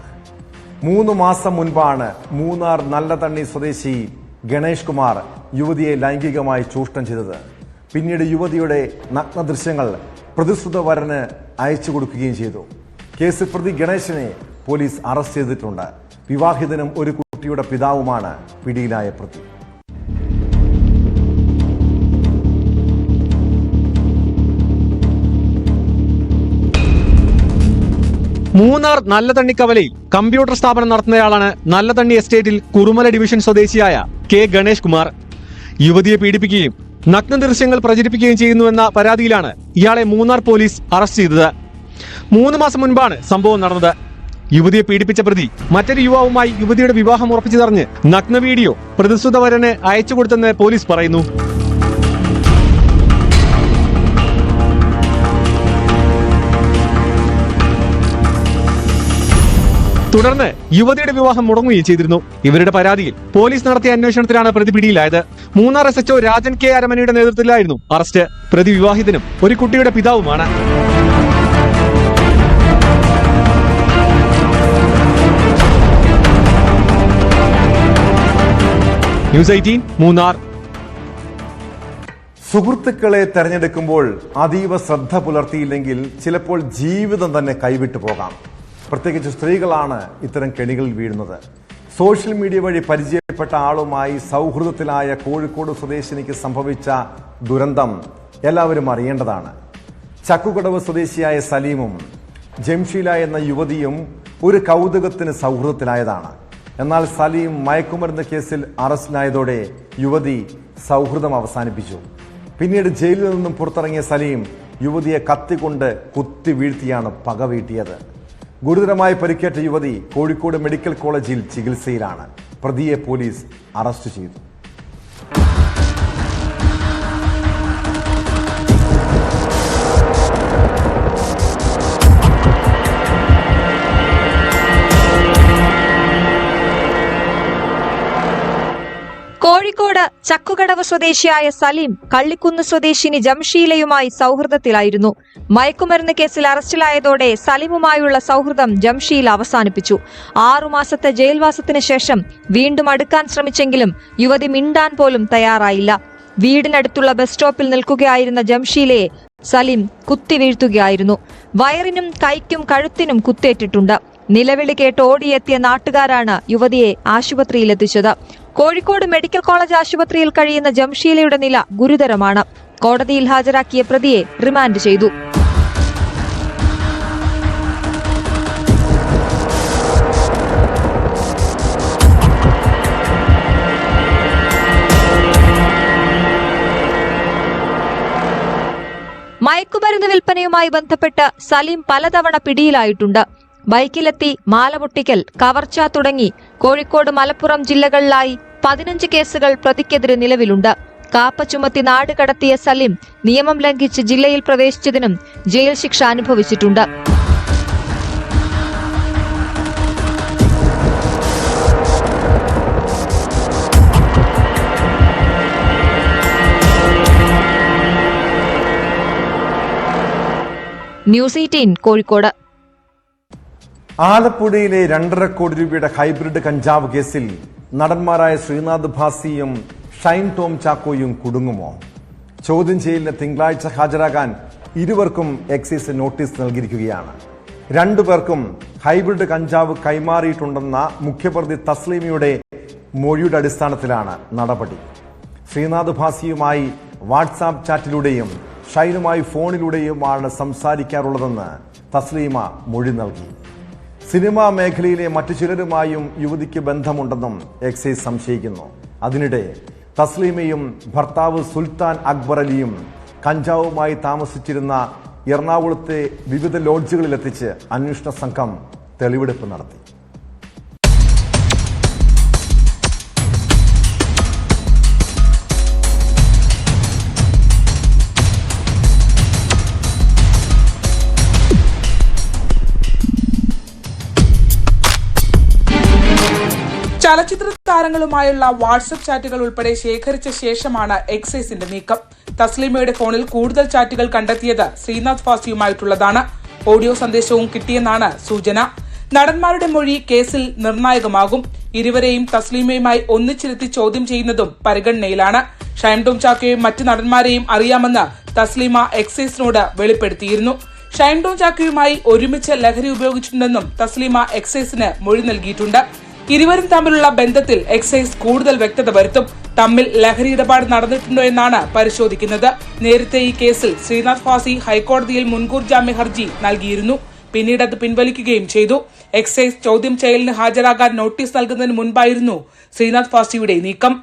3 മാസം മുൻപാണ് മൂന്നാർ നല്ലതണ്ണി സ്വദേശി ഗണേഷ് കുമാർ യുവതിയെ ലൈംഗികമായി ചൂഷണം ചെയ്തത്. പിന്നീട് യുവതിയുടെ നഗ്ന ദൃശ്യങ്ങൾ പ്രതിശ്രുത വരന് അയച്ചു കൊടുക്കുകയും ചെയ്തു. കേസിൽ പ്രതി ഗണേശനെ പോലീസ് അറസ്റ്റ് ചെയ്തിട്ടുണ്ട്. വിവാഹിതനും ഒരു കുട്ടിയുടെ പിതാവുമാണ് പിടിയിലായ പ്രതി. മൂന്നാർ നല്ലതണ്ണിക്കവലയിൽ കമ്പ്യൂട്ടർ സ്ഥാപനം നടത്തുന്നയാളാണ് നല്ലതണ്ണി എസ്റ്റേറ്റിൽ കുറുമല ഡിവിഷൻ സ്വദേശിയായ K ഗണേഷ് കുമാർ. യുവതിയെ പീഡിപ്പിക്കുകയും നഗ്ന ദൃശ്യങ്ങൾ പ്രചരിപ്പിക്കുകയും ചെയ്യുന്നുവെന്ന പരാതിയിലാണ് ഇയാളെ മൂന്നാർ പോലീസ് അറസ്റ്റ് ചെയ്തത്. 3 മാസം മുൻപാണ് സംഭവം നടന്നത്. യുവതിയെ പീഡിപ്പിച്ച പ്രതി മറ്റൊരു യുവാവുമായി യുവതിയുടെ വിവാഹം ഉറപ്പിച്ചതറിഞ്ഞ് നഗ്ന വീഡിയോ പ്രതിശ്രുത വരന് അയച്ചു കൊടുത്തെന്ന് പോലീസ് പറയുന്നു. തുടർന്ന് യുവതിയുടെ വിവാഹം മുടങ്ങുകയും ചെയ്തിരുന്നു. ഇവരുടെ പരാതിയിൽ പോലീസ് നടത്തിയ അന്വേഷണത്തിലാണ് പ്രതി പിടിയിലായത്. മൂന്നാർ SHO രാജൻ K അരമനയുടെ നേതൃത്വത്തിലായിരുന്നു അറസ്റ്റ്. പ്രതി വിവാഹിതനും ഒരു കുട്ടിയുടെ പിതാവുമാണ്. ന്യൂസ് 18 മൂന്നാർ. സുഹൃത്തുക്കളെ തെരഞ്ഞെടുക്കുമ്പോൾ അതീവ ശ്രദ്ധ പുലർത്തിയില്ലെങ്കിൽ ചിലപ്പോൾ ജീവിതം തന്നെ കൈവിട്ടു പോകാം. പ്രത്യേകിച്ച് സ്ത്രീകളാണ് ഇത്തരം കെണികളിൽ വീഴുന്നത്. സോഷ്യൽ മീഡിയ വഴി പരിചയപ്പെട്ട ആളുമായി സൗഹൃദത്തിലായ കോഴിക്കോട് സ്വദേശിനിക്ക് സംഭവിച്ച ദുരന്തം എല്ലാവരും അറിയേണ്ടതാണ്. ചക്കുകടവ് സ്വദേശിയായ സലീമും ജംഷീല എന്ന യുവതിയും ഒരു കൗതുകത്തിന് സൗഹൃദത്തിലായതാണ്. എന്നാൽ സലീം മയക്കുമരുന്ന് കേസിൽ അറസ്റ്റിലായതോടെ യുവതി സൗഹൃദം അവസാനിപ്പിച്ചു. പിന്നീട് ജയിലിൽ നിന്നും പുറത്തിറങ്ങിയ സലീം യുവതിയെ കത്തിക്കൊണ്ട് കുത്തി വീഴ്ത്തിയാണ് പക വീട്ടിയത്. ഗുരുതരമായി പരിക്കേറ്റ യുവതി കോഴിക്കോട് മെഡിക്കൽ കോളേജിൽ ചികിത്സയിലാണ്. പ്രതിയെ പോലീസ് അറസ്റ്റ് ചെയ്തു. കോഴിക്കോട് ചക്കുകടവ് സ്വദേശിയായ സലീം കള്ളിക്കുന്ന് സ്വദേശിനി ജംഷീലയുമായി സൗഹൃദത്തിലായിരുന്നു. മയക്കുമരുന്ന് കേസിൽ അറസ്റ്റിലായതോടെ സലീമുമായുള്ള സൗഹൃദം ജംഷീല അവസാനിപ്പിച്ചു. 6 മാസത്തെ ജയിൽവാസത്തിന് ശേഷം വീണ്ടും അടുക്കാൻ ശ്രമിച്ചെങ്കിലും യുവതി മിണ്ടാൻ പോലും തയ്യാറായില്ല. വീടിനടുത്തുള്ള ബസ് സ്റ്റോപ്പിൽ നിൽക്കുകയായിരുന്ന ജംഷീലയെ സലീം കുത്തിവീഴ്ത്തുകയായിരുന്നു. വയറിനും കൈക്കും കഴുത്തിനും കുത്തേറ്റിട്ടുണ്ട്. നിലവിളി കേട്ട് ഓടിയെത്തിയ നാട്ടുകാരാണ് യുവതിയെ ആശുപത്രിയിലെത്തിച്ചത്. കോഴിക്കോട് മെഡിക്കൽ കോളേജ് ആശുപത്രിയിൽ കഴിയുന്ന ജംഷീലയുടെ നില ഗുരുതരമാണ്. കോടതിയിൽ ഹാജരാക്കിയ പ്രതിയെ റിമാൻഡ് ചെയ്തു. മയക്കുമരുന്ന് വിൽപ്പനയുമായി ബന്ധപ്പെട്ട് സലീം പലതവണ പിടിയിലായിട്ടുണ്ട്. ബൈക്കിലെത്തി മാല പൊട്ടിക്കൽ, കവർച്ച തുടങ്ങി കോഴിക്കോട്, മലപ്പുറം ജില്ലകളിലായി 15 കേസുകൾ പ്രതിക്കെതിരെ നിലവിലുണ്ട്. കാപ്പ ചുമത്തി നാട് കടത്തിയ സലീം നിയമം ലംഘിച്ച് ജില്ലയിൽ പ്രവേശിച്ചതിനും ജയിൽ ശിക്ഷ അനുഭവിച്ചിട്ടുണ്ട്. ന്യൂസ് 18 കോഴിക്കോട്. ആലപ്പുഴയിലെ 2.5 കോടി രൂപയുടെ ഹൈബ്രിഡ് കഞ്ചാവ് കേസിൽ നടന്മാരായ ശ്രീനാഥ് ഭാസിയും ഷൈൻ ടോം ചാക്കോയും കുടുങ്ങുമോ? ചോദ്യം ചെയ്യലിന് തിങ്കളാഴ്ച ഹാജരാകാൻ ഇരുവർക്കും എക്സൈസ് നോട്ടീസ് നൽകിയിരിക്കുകയാണ്. 2 പേർക്കും ഹൈബ്രിഡ് കഞ്ചാവ് കൈമാറിയിട്ടുണ്ടെന്ന മുഖ്യപ്രതി തസ്ലീമയുടെ മൊഴിയുടെ അടിസ്ഥാനത്തിലാണ് നടപടി. ശ്രീനാഥ് ഭാസിയുമായി വാട്സാപ്പ് ചാറ്റിലൂടെയും ഷൈനുമായി ഫോണിലൂടെയുമാണ് സംസാരിക്കാറുള്ളതെന്ന് തസ്ലീമ മൊഴി നൽകി. സിനിമാ മേഖലയിലെ മറ്റു ചിലരുമായും യുവതിക്ക് ബന്ധമുണ്ടെന്നും എക്സൈസ് സംശയിക്കുന്നു. അതിനിടെ തസ്ലീമയും ഭർത്താവ് സുൽത്താൻ അക്ബർ അലിയും കഞ്ചാവുമായി താമസിച്ചിരുന്ന എറണാകുളത്തെ വിവിധ ലോഡ്ജുകളിലെത്തിച്ച് അന്വേഷണ സംഘം തെളിവെടുപ്പ് നടത്തി. ചലച്ചിത്ര താരങ്ങളുമായുള്ള വാട്സ്ആപ്പ് ചാറ്റുകൾ ഉൾപ്പെടെ ശേഖരിച്ച ശേഷമാണ് എക്സൈസിന്റെ നീക്കം. തസ്ലീമയുടെ ഫോണിൽ കൂടുതൽ ചാറ്റുകൾ കണ്ടെത്തിയത് ശ്രീനാഥ് ഭാസിയുമായിട്ടുള്ളതാണ്. ഓഡിയോ സന്ദേശവും കിട്ടിയെന്നാണ് സൂചന. നടന്മാരുടെ മൊഴി കേസിൽ നിർണായകമാകും. ഇരുവരെയും തസ്ലീമയുമായി ഒന്നിച്ചിരുത്തി ചോദ്യം ചെയ്യുന്നതും പരിഗണനയിലാണ്. ഷൈൻ ടോം ചാക്കോയും മറ്റ് നടന്മാരെയും അറിയാമെന്ന് തസ്ലീമ എക്സൈസിനോട് വെളിപ്പെടുത്തിയിരുന്നു. ഷൈൻ ടോം ചാക്കോയുമായി ഒരുമിച്ച് ലഹരി ഉപയോഗിച്ചിട്ടുണ്ടെന്നും തസ്ലീമ എക്സൈസിന് മൊഴി നൽകിയിട്ടുണ്ട്. ഇരുവരും തമ്മിലുള്ള ബന്ധത്തിൽ എക്സൈസ് കൂടുതൽ വ്യക്തത വരുത്തും. തമ്മിൽ ലഹരി ഇടപാട് നടന്നിട്ടുണ്ടോ എന്നാണ് പരിശോധിക്കുന്നത്. നേരത്തെ ഈ കേസിൽ ശ്രീനാഥ് ഭാസി ഹൈക്കോടതിയിൽ മുൻകൂർ ജാമ്യ ഹർജി നൽകിയിരുന്നു. പിന്നീട് അത് പിൻവലിക്കുകയും ചെയ്തു. എക്സൈസ് ചോദ്യം ചെയ്യലിന് ഹാജരാകാൻ നോട്ടീസ് നൽകുന്നതിന് മുൻപായിരുന്നു ശ്രീനാഥ് ഭാസിയുടെ നീക്കം.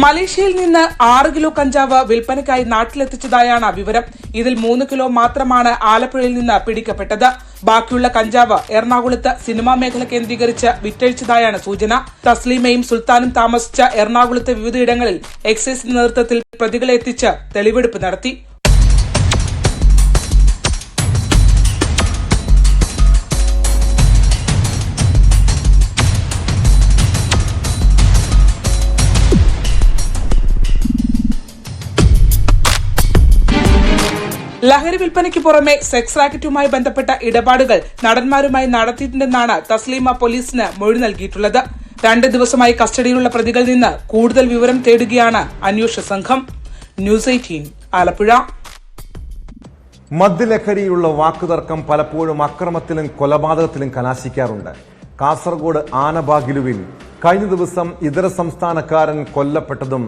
മലേഷ്യയിൽ നിന്ന് 6 കിലോ കഞ്ചാവ് വിൽപ്പനയ്ക്കായി നാട്ടിലെത്തിച്ചതായാണ് വിവരം. ഇതിൽ 3 കിലോ മാത്രമാണ് ആലപ്പുഴയിൽ നിന്ന് പിടിക്കപ്പെട്ടത്. ബാക്കിയുള്ള കഞ്ചാവ് എറണാകുളത്ത് സിനിമാ മേഖല കേന്ദ്രീകരിച്ച് വിറ്റഴിച്ചതായാണ് സൂചന. തസ്ലീമയും സുൽത്താനും താമസിച്ച എറണാകുളത്തെ വിവിധയിടങ്ങളിൽ എക്സൈസിന്റെ നേതൃത്വത്തിൽ പ്രതികളെ എത്തിച്ച് തെളിവെടുപ്പ് നടത്തി. ലഹരി വിൽപ്പനയ്ക്ക് പുറമെ സെക്സ് റാക്കറ്റുമായി ബന്ധപ്പെട്ട ഇടപാടുകൾ നടന്മാരുമായി നടത്തിയിട്ടുണ്ടെന്നാണ് തസ്ലീമ പോലീസിന് മൊഴി നൽകിയിട്ടുള്ളത്. 2 ദിവസമായി കസ്റ്റഡിയിലുള്ള പ്രതികളിൽ നിന്ന് കൂടുതൽ വിവരം തേടുകയാണ് അന്വേഷണ സംഘം. ന്യൂസ് 18 ആലപ്പുഴ. മദ്യലഹരിയുള്ള വാക്കുതർക്കം പലപ്പോഴും അക്രമത്തിലും കൊലപാതകത്തിലും കലാശിക്കാറുണ്ട്. കാസർഗോഡ് ആനബാഗിലുവിൽ കഴിഞ്ഞ ദിവസം ഇതര സംസ്ഥാനക്കാരൻ കൊല്ലപ്പെട്ടതും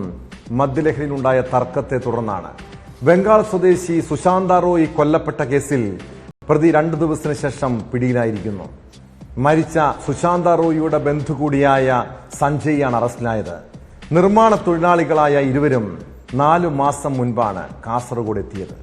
മദ്യലഹരിയിലുണ്ടായ തർക്കത്തെ തുടർന്നാണ്. ബംഗാൾ സ്വദേശി സുശാന്ത റോയ് കൊല്ലപ്പെട്ട കേസിൽ പ്രതി 2 ദിവസത്തിന് ശേഷം പിടിയിലായിരിക്കുന്നു. മരിച്ച സുശാന്ത റോയിയുടെ ബന്ധു കൂടിയായ സഞ്ജയാണ് അറസ്റ്റിലായത്. നിർമ്മാണ തൊഴിലാളികളായ ഇരുവരും 4 മാസം മുൻപാണ് കാസർഗോഡ് എത്തിയത്.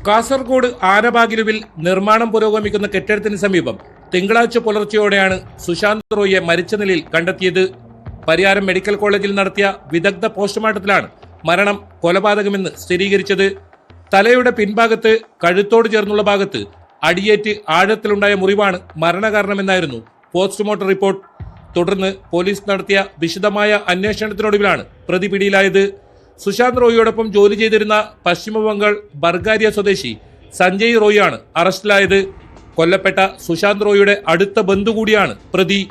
കാസർഗോഡ് ആനബാഗിലുവിൽ നിർമ്മാണം പുരോഗമിക്കുന്ന കെട്ടിടത്തിന് സമീപം തിങ്കളാഴ്ച പുലർച്ചെയോടെയാണ് സുശാന്ത് റോയിയെ മരിച്ച നിലയിൽ കണ്ടെത്തിയത്. പരിയാരം മെഡിക്കൽ കോളേജിൽ നടത്തിയ വിദഗ്ധ പോസ്റ്റ്മോർട്ടത്തിലാണ് മരണം കൊലപാതകമെന്ന് സ്ഥിരീകരിച്ചത്. തലയുടെ പിൻഭാഗത്ത് കഴുത്തോട് ചേർന്നുള്ള ഭാഗത്ത് അടിയേറ്റ് ആഴത്തിലുണ്ടായ മുറിവാണ് മരണകാരണമെന്നായിരുന്നു പോസ്റ്റ്മോർട്ടം റിപ്പോർട്ട്. തുടർന്ന് പോലീസ് നടത്തിയ വിശദമായ അന്വേഷണത്തിനൊടുവിലാണ് പ്രതി പിടിയിലായത്. സുശാന്ത് റോയിയോടൊപ്പം ജോലി ചെയ്തിരുന്ന പശ്ചിമ ബംഗാൾ ബർഗാരിയ സ്വദേശി സഞ്ജയ് റോയിയാണ് അറസ്റ്റിലായത്. കൊല്ലപ്പെട്ട സുശാന്ത് റോയിയുടെ അടുത്ത ബന്ധു കൂടിയാണ് പ്രതി.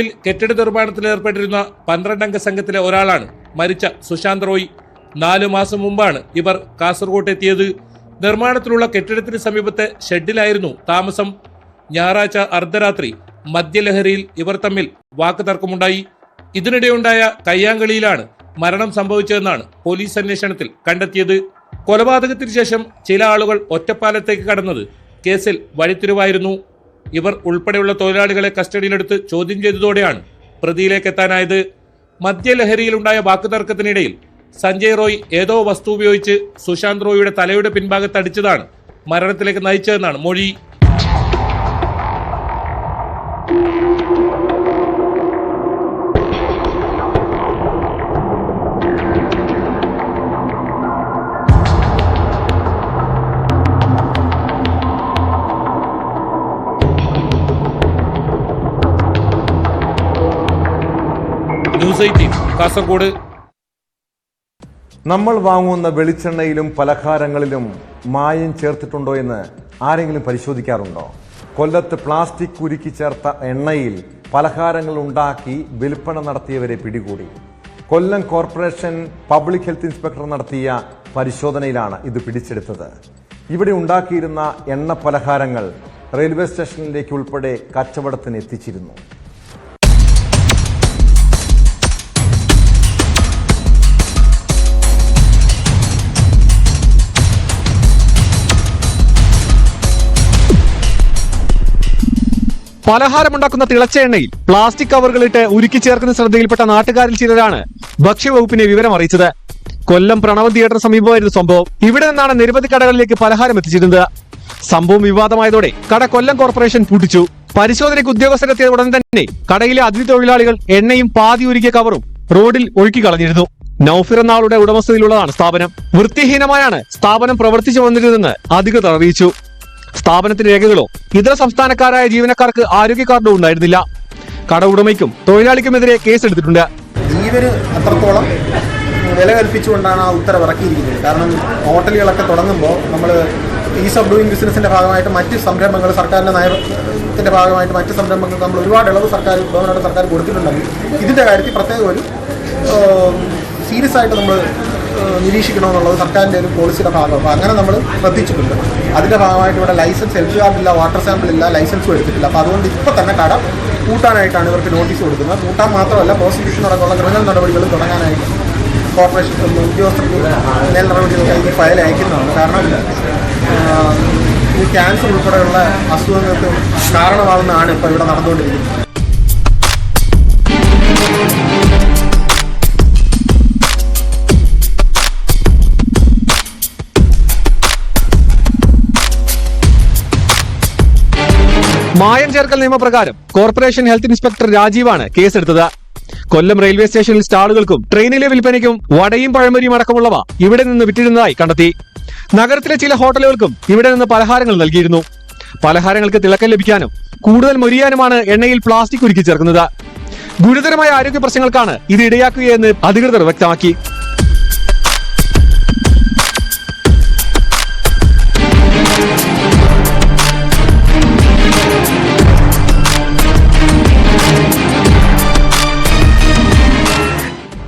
ിൽ കെട്ടിട നിർമ്മാണത്തിൽ ഏർപ്പെട്ടിരുന്ന 12-അംഗ സംഘത്തിലെ ഒരാളാണ് മരിച്ച സുശാന്ത് റോയ്. 4 മാസം മുമ്പാണ് ഇവർ കാസർഗോഡ് എത്തിയത്. നിർമ്മാണത്തിലുള്ള കെട്ടിടത്തിന് സമീപത്തെ ഷെഡിലായിരുന്നു താമസം. ഞായറാഴ്ച അർദ്ധരാത്രി മദ്യലഹരിയിൽ ഇവർ തമ്മിൽ വാക്കുതർക്കമുണ്ടായി. ഇതിനിടെയുണ്ടായ കയ്യാങ്കളിയിലാണ് മരണം സംഭവിച്ചതെന്നാണ് പോലീസ് അന്വേഷണത്തിൽ കണ്ടെത്തിയത്. കൊലപാതകത്തിന് ശേഷം ചില ആളുകൾ ഒറ്റപ്പാലത്തേക്ക് കടന്നത് കേസിൽ വഴിത്തിരിവായിരുന്നു. ഇവർ ഉൾപ്പെടെയുള്ള തൊഴിലാളികളെ കസ്റ്റഡിയിലെടുത്ത് ചോദ്യം ചെയ്തതോടെയാണ് പ്രതിയിലേക്ക് എത്താനായത്. മദ്യലഹരിയിലുണ്ടായ വാക്കുതർക്കത്തിനിടയിൽ സഞ്ജയ് റോയ് ഏതോ വസ്തു ഉപയോഗിച്ച് സുശാന്ത് റോയിയുടെ തലയുടെ പിൻഭാഗത്ത് അടിച്ചതാണ് മരണത്തിലേക്ക് നയിച്ചതെന്നാണ് മൊഴി. ന്യൂസ് 18 കാസർഗോഡ്. നമ്മൾ വാങ്ങുന്ന വെളിച്ചെണ്ണയിലും പലഹാരങ്ങളിലും മായം ചേർത്തിട്ടുണ്ടോ എന്ന് ആരെങ്കിലും പരിശോധിക്കാറുണ്ടോ? കൊല്ലത്ത് പ്ലാസ്റ്റിക് ഉരുക്കി ചേർത്ത എണ്ണയിൽ പലഹാരങ്ങൾ ഉണ്ടാക്കി വിൽപ്പന നടത്തിയവരെ പിടികൂടി. കൊല്ലം കോർപ്പറേഷൻ പബ്ലിക് ഹെൽത്ത് ഇൻസ്പെക്ടർ നടത്തിയ പരിശോധനയിലാണ് ഇത് പിടിച്ചെടുത്തത്. ഇവിടെ ഉണ്ടാക്കിയിരുന്ന എണ്ണ പലഹാരങ്ങൾ റെയിൽവേ സ്റ്റേഷനിലേക്ക് ഉൾപ്പെടെ കച്ചവടത്തിന് എത്തിച്ചിരുന്നു. പലഹാരമുണ്ടാക്കുന്ന തിളച്ച എണ്ണയിൽ പ്ലാസ്റ്റിക് കവറുകളിട്ട് ഉരുക്കി ചേർക്കുന്ന ശ്രദ്ധയിൽപ്പെട്ട നാട്ടുകാരിൽ ചിലരാണ് ഭക്ഷ്യവകുപ്പിനെ വിവരം അറിയിച്ചത്. കൊല്ലം പ്രണവ് തിയേറ്റർ സമീപമായിരുന്നു സംഭവം. ഇവിടെ നിന്നാണ് നിരവധി കടകളിലേക്ക് പലഹാരം എത്തിച്ചിരുന്നത്. സംഭവം വിവാദമായതോടെ കട കൊല്ലം കോർപ്പറേഷൻ പൂട്ടിച്ചു. പരിശോധനയ്ക്ക് ഉദ്യോഗസ്ഥരെത്തിയ ഉടൻ തന്നെ കടയിലെ അതിഥി തൊഴിലാളികൾ എണ്ണയും പാതി ഉരുക്കിയ കവറും റോഡിൽ ഒഴുക്കി കളഞ്ഞിരുന്നു. നൌഫിർ എന്ന ആളുടെ ഉടമസ്ഥതയിലുള്ളതാണ് സ്ഥാപനം. വൃത്തിഹീനമായാണ് സ്ഥാപനം പ്രവർത്തിച്ചു വന്നിരുന്നതെന്ന് അധികൃതർ അറിയിച്ചു. സ്ഥാപനത്തിന്റെ രേഖകളോ ഇതര സംസ്ഥാനക്കാരായ ജീവനക്കാർക്ക് ആരോഗ്യ കാർഡോ ഉണ്ടായിരുന്നില്ല. കട ഉടമയ്ക്കും തൊഴിലാളിക്കുമെതിരെ കേസെടുത്തിട്ടുണ്ട്. ജീവന് അത്രത്തോളം വില കൽപ്പിച്ചുകൊണ്ടാണ് ആ ഉത്തരവ് ഇറക്കിയിരിക്കുന്നത്. കാരണം ഹോട്ടലുകളൊക്കെ തുടങ്ങുമ്പോൾ നമ്മൾ ഈസ് ഓഫ് ഡൂയിങ് ബിസിനസിൻ്റെ ഭാഗമായിട്ട് മറ്റ് സംരംഭങ്ങൾ സർക്കാരിൻ്റെ നയത്തിൻ്റെ ഭാഗമായിട്ട് മറ്റ് സംരംഭങ്ങൾ നമ്മൾ ഒരുപാട് ഇളവ് ഗവൺമെൻറ് സർക്കാർ കൊടുത്തിട്ടുണ്ടെങ്കിൽ ഇതിൻ്റെ കാര്യത്തിൽ പ്രത്യേക ഒരു സീരിയസ് ആയിട്ട് നമ്മൾ നിരീക്ഷിക്കണമെന്നുള്ളത് സർക്കാരിൻ്റെ ഒരു പോളിസിയുടെ ഭാഗം. അപ്പോൾ അങ്ങനെ നമ്മൾ ശ്രദ്ധിച്ചിട്ടുണ്ട്. അതിൻ്റെ ഭാഗമായിട്ട് ഇവിടെ ലൈസൻസ് ഹെൽത്ത് കാർഡില്ല, വാട്ടർ സാമ്പിൾ ഇല്ല, ലൈസൻസും എടുത്തിട്ടില്ല. അപ്പോൾ അതുകൊണ്ട് ഇപ്പോൾ തന്നെ കട പൂട്ടാനായിട്ടാണ് ഇവർക്ക് നോട്ടീസ് കൊടുക്കുന്നത്. പൂട്ടാൻ മാത്രമല്ല, പ്രോസിക്യൂഷൻ അടക്കമുള്ള ക്രിമിനൽ നടപടികൾ തുടങ്ങാനായിട്ട് കോർപ്പറേഷൻ ഉദ്യോഗസ്ഥർക്ക് മേൽ നടപടികൾക്കായി ഫയൽ അയക്കുന്നതാണ്. കാരണം ഈ ക്യാൻസർ ഉൾപ്പെടെയുള്ള അസുഖങ്ങൾക്ക് കാരണമാകുന്നതാണ് ഇപ്പോൾ ഇവിടെ നടന്നുകൊണ്ടിരിക്കുന്നത്. മായം ചേർക്കൽ നിയമപ്രകാരം കോർപ്പറേഷൻ ഹെൽത്ത് ഇൻസ്പെക്ടർ രാജീവാണ് കേസെടുത്തത്. കൊല്ലം റെയിൽവേ സ്റ്റേഷനിൽ സ്റ്റാളുകൾക്കും ട്രെയിനിലെ വിൽപ്പനയ്ക്കും വടയും പഴംപൊരിയും അടക്കമുള്ളവ ഇവിടെ നിന്ന് വിറ്റിരുന്നതായി കണ്ടെത്തി. നഗരത്തിലെ ചില ഹോട്ടലുകൾക്കും ഇവിടെ നിന്ന് പലഹാരങ്ങൾ നൽകിയിരുന്നു. പലഹാരങ്ങൾക്ക് തിളക്കം ലഭിക്കാനും കൂടുതൽ മൊരിയാനുമാണ് എണ്ണയിൽ പ്ലാസ്റ്റിക് ഉരുക്കി ചേർക്കുന്നത്. ഗുരുതരമായ ആരോഗ്യ പ്രശ്നങ്ങൾക്കാണ് ഇത് ഇടയാക്കുകയെന്ന് അധികൃതർ വ്യക്തമാക്കി.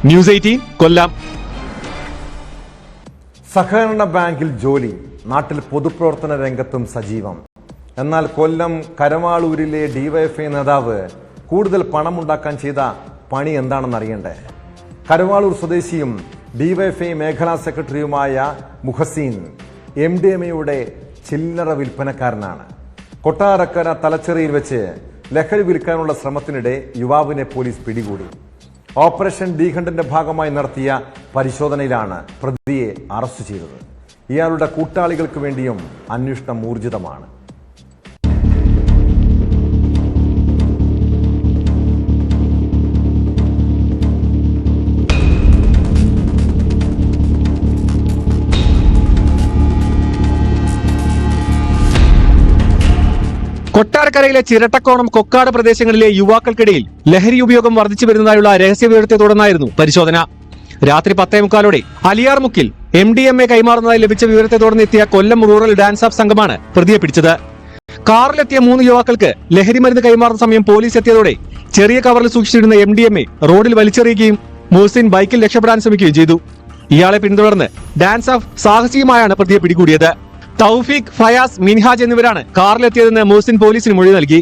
ന്യൂസ് 18 കൊല്ലം. സഹകരണ ബാങ്കിൽ ജോലി, നാട്ടിൽ പൊതുപ്രവർത്തന രംഗത്തും സജീവം. എന്നാൽ കൊല്ലം കരവാളൂരിലെ ഡിവൈഎഫ്ഐ നേതാവ് കൂടുതൽ പണമുണ്ടാക്കാൻ ചെയ്ത പണി എന്താണെന്ന് അറിയണ്ടേ? കരവാളൂർ സ്വദേശിയും ഡിവൈഎഫ്ഐ മേഖലാ സെക്രട്ടറിയുമായ മുഹസീൻ MDMAയുടെ ചില്ലറ വിൽപ്പനക്കാരനാണ്. കൊട്ടാരക്കര തലച്ചെറിയിൽ വെച്ച് ലഹരി വിൽക്കാനുള്ള ശ്രമത്തിനിടെ യുവാവിനെ പോലീസ് പിടികൂടി. ഓപ്പറേഷൻ ഡീഹണ്ടിന്റെ ഭാഗമായി നടത്തിയ പരിശോധനയിലാണ് പ്രതിയെ അറസ്റ്റ് ചെയ്തത്. ഇയാളുടെ കൂട്ടാളികൾക്ക് വേണ്ടിയും അന്വേഷണം ഊർജിതമാണ്. കൊട്ടാരക്കരയിലെ ചിരട്ടക്കോണം കൊക്കാട് പ്രദേശങ്ങളിലെ യുവാക്കൾക്കിടയിൽ ലഹരി ഉപയോഗം വർദ്ധിച്ചു വരുന്നതായുള്ള രഹസ്യ വിവരത്തെ തുടർന്നായിരുന്നു പരിശോധന. രാത്രി 10:45 അലിയാർമുക്കിൽ MDMA കൈമാറുന്നതായി ലഭിച്ച വിവരത്തെ തുടർന്ന് എത്തിയ കൊല്ലം റൂറൽ ഡാൻസ് ഓഫ് സംഘമാണ് പ്രതിയെ പിടിച്ചത്. കാറിലെത്തിയ 3 യുവാക്കൾക്ക് ലഹരി മരുന്ന് കൈമാറുന്ന സമയം പോലീസ് എത്തിയതോടെ ചെറിയ കവറിൽ സൂക്ഷിച്ചിരുന്ന MDMA റോഡിൽ വലിച്ചെറിയുകയും മോഹ്സിൻ ബൈക്കിൽ രക്ഷപ്പെടാൻ ശ്രമിക്കുകയും ചെയ്തു. ഇയാളെ പിന്തുടർന്ന് ഡാൻസ് ഓഫ് സാഹസികമായാണ് പ്രതിയെ പിടികൂടിയത്. തൗഫീഖ്, ഫയാസ്, മിൻഹാജ് എന്നിവരാണ് കാറിലെത്തിയതെന്ന് മോഹ്സിൻ പോലീസിന് മൊഴി നൽകി.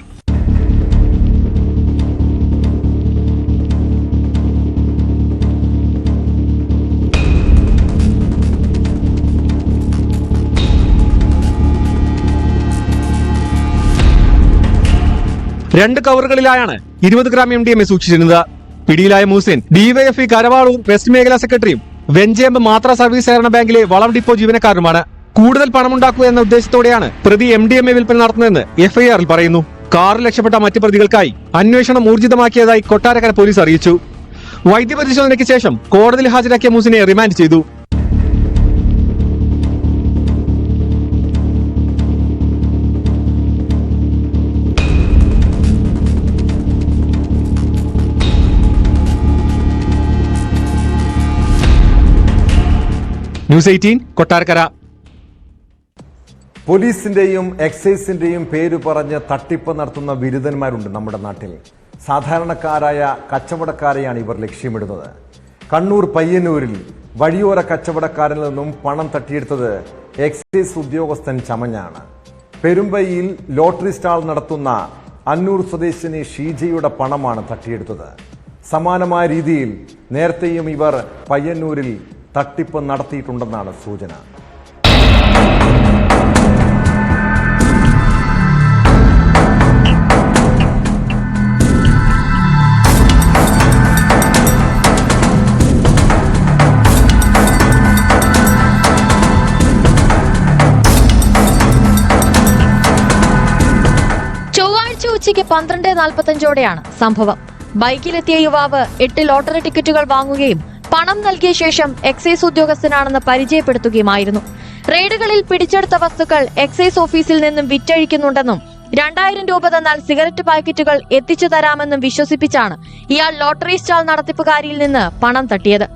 രണ്ട് കവറുകളിലായാണ് 20 ഗ്രാം MDMA സൂക്ഷിച്ചിരുന്നത്. പിടിയിലായ മോഹ്സിൻ ഡിവൈഎഫ്ഐ കരവാളൂർ വെസ്റ്റ് മേഖലാ സെക്രട്ടറിയും വെഞ്ചേമ്പ് മാത്ര സർവീസ് സഹകരണ ബാങ്കിലെ വളം ഡിപ്പോ ജീവനക്കാരുമാണ്. കൂടുതൽ പണമുണ്ടാക്കുക എന്ന ഉദ്ദേശത്തോടെയാണ് പ്രതി MDMA വിൽപ്പന നടത്തുന്നതെന്ന് FIR-ൽ പറയുന്നു. കാറിൽ രക്ഷപ്പെട്ട മറ്റ് പ്രതികൾക്കായി അന്വേഷണം ഊർജിതമാക്കിയതായി കൊട്ടാരക്കര പോലീസ് അറിയിച്ചു. വൈദ്യപരിശോധനയ്ക്ക് ശേഷം കോടതിയിൽ ഹാജരാക്കിയ മോഹ്സിനെ റിമാൻഡ് ചെയ്തു. ന്യൂസ് 18 കൊട്ടാരക്കര. പോലീസിന്റെയും എക്സൈസിന്റെയും പേര് പറഞ്ഞ് തട്ടിപ്പ് നടത്തുന്ന ബിരുദന്മാരുണ്ട് നമ്മുടെ നാട്ടിൽ. സാധാരണക്കാരായ കച്ചവടക്കാരെയാണ് ഇവർ ലക്ഷ്യമിടുന്നത്. കണ്ണൂർ പയ്യന്നൂരിൽ വഴിയോര കച്ചവടക്കാരിൽ നിന്നും പണം തട്ടിയെടുത്തത് എക്സൈസ് ഉദ്യോഗസ്ഥൻ ചമഞ്ഞാണ്. പെരുമ്പയിൽ ലോട്ടറി സ്റ്റാൾ നടത്തുന്ന അന്നൂർ സ്വദേശിനി ഷീജയുടെ പണമാണ് തട്ടിയെടുത്തത്. സമാനമായ രീതിയിൽ നേരത്തെയും ഇവർ പയ്യന്നൂരിൽ തട്ടിപ്പ് നടത്തിയിട്ടുണ്ടെന്നാണ് സൂചന. ചൊവ്വാഴ്ച ഉച്ചയ്ക്ക് 12:45ഓടെയാണ് സംഭവം. ബൈക്കിലെത്തിയ യുവാവ് 8 ലോട്ടറി ടിക്കറ്റുകൾ വാങ്ങുകയും പണം നൽകിയ ശേഷം എക്സൈസ് ഉദ്യോഗസ്ഥനാണെന്ന് പരിചയപ്പെടുത്തുകയുമായിരുന്നു. റെയ്ഡുകളിൽ പിടിച്ചെടുത്ത വസ്തുക്കൾ എക്സൈസ് ഓഫീസിൽ നിന്നും വിറ്റഴിക്കുന്നുണ്ടെന്നും 2000 രൂപ തന്നാൽ സിഗരറ്റ് പാക്കറ്റുകൾ എത്തിച്ചു തരാമെന്നും വിശ്വസിപ്പിച്ചാണ് ഇയാൾ ലോട്ടറി സ്റ്റാൾ നടത്തിപ്പുകാരിയിൽ നിന്ന് പണം തട്ടിയത്.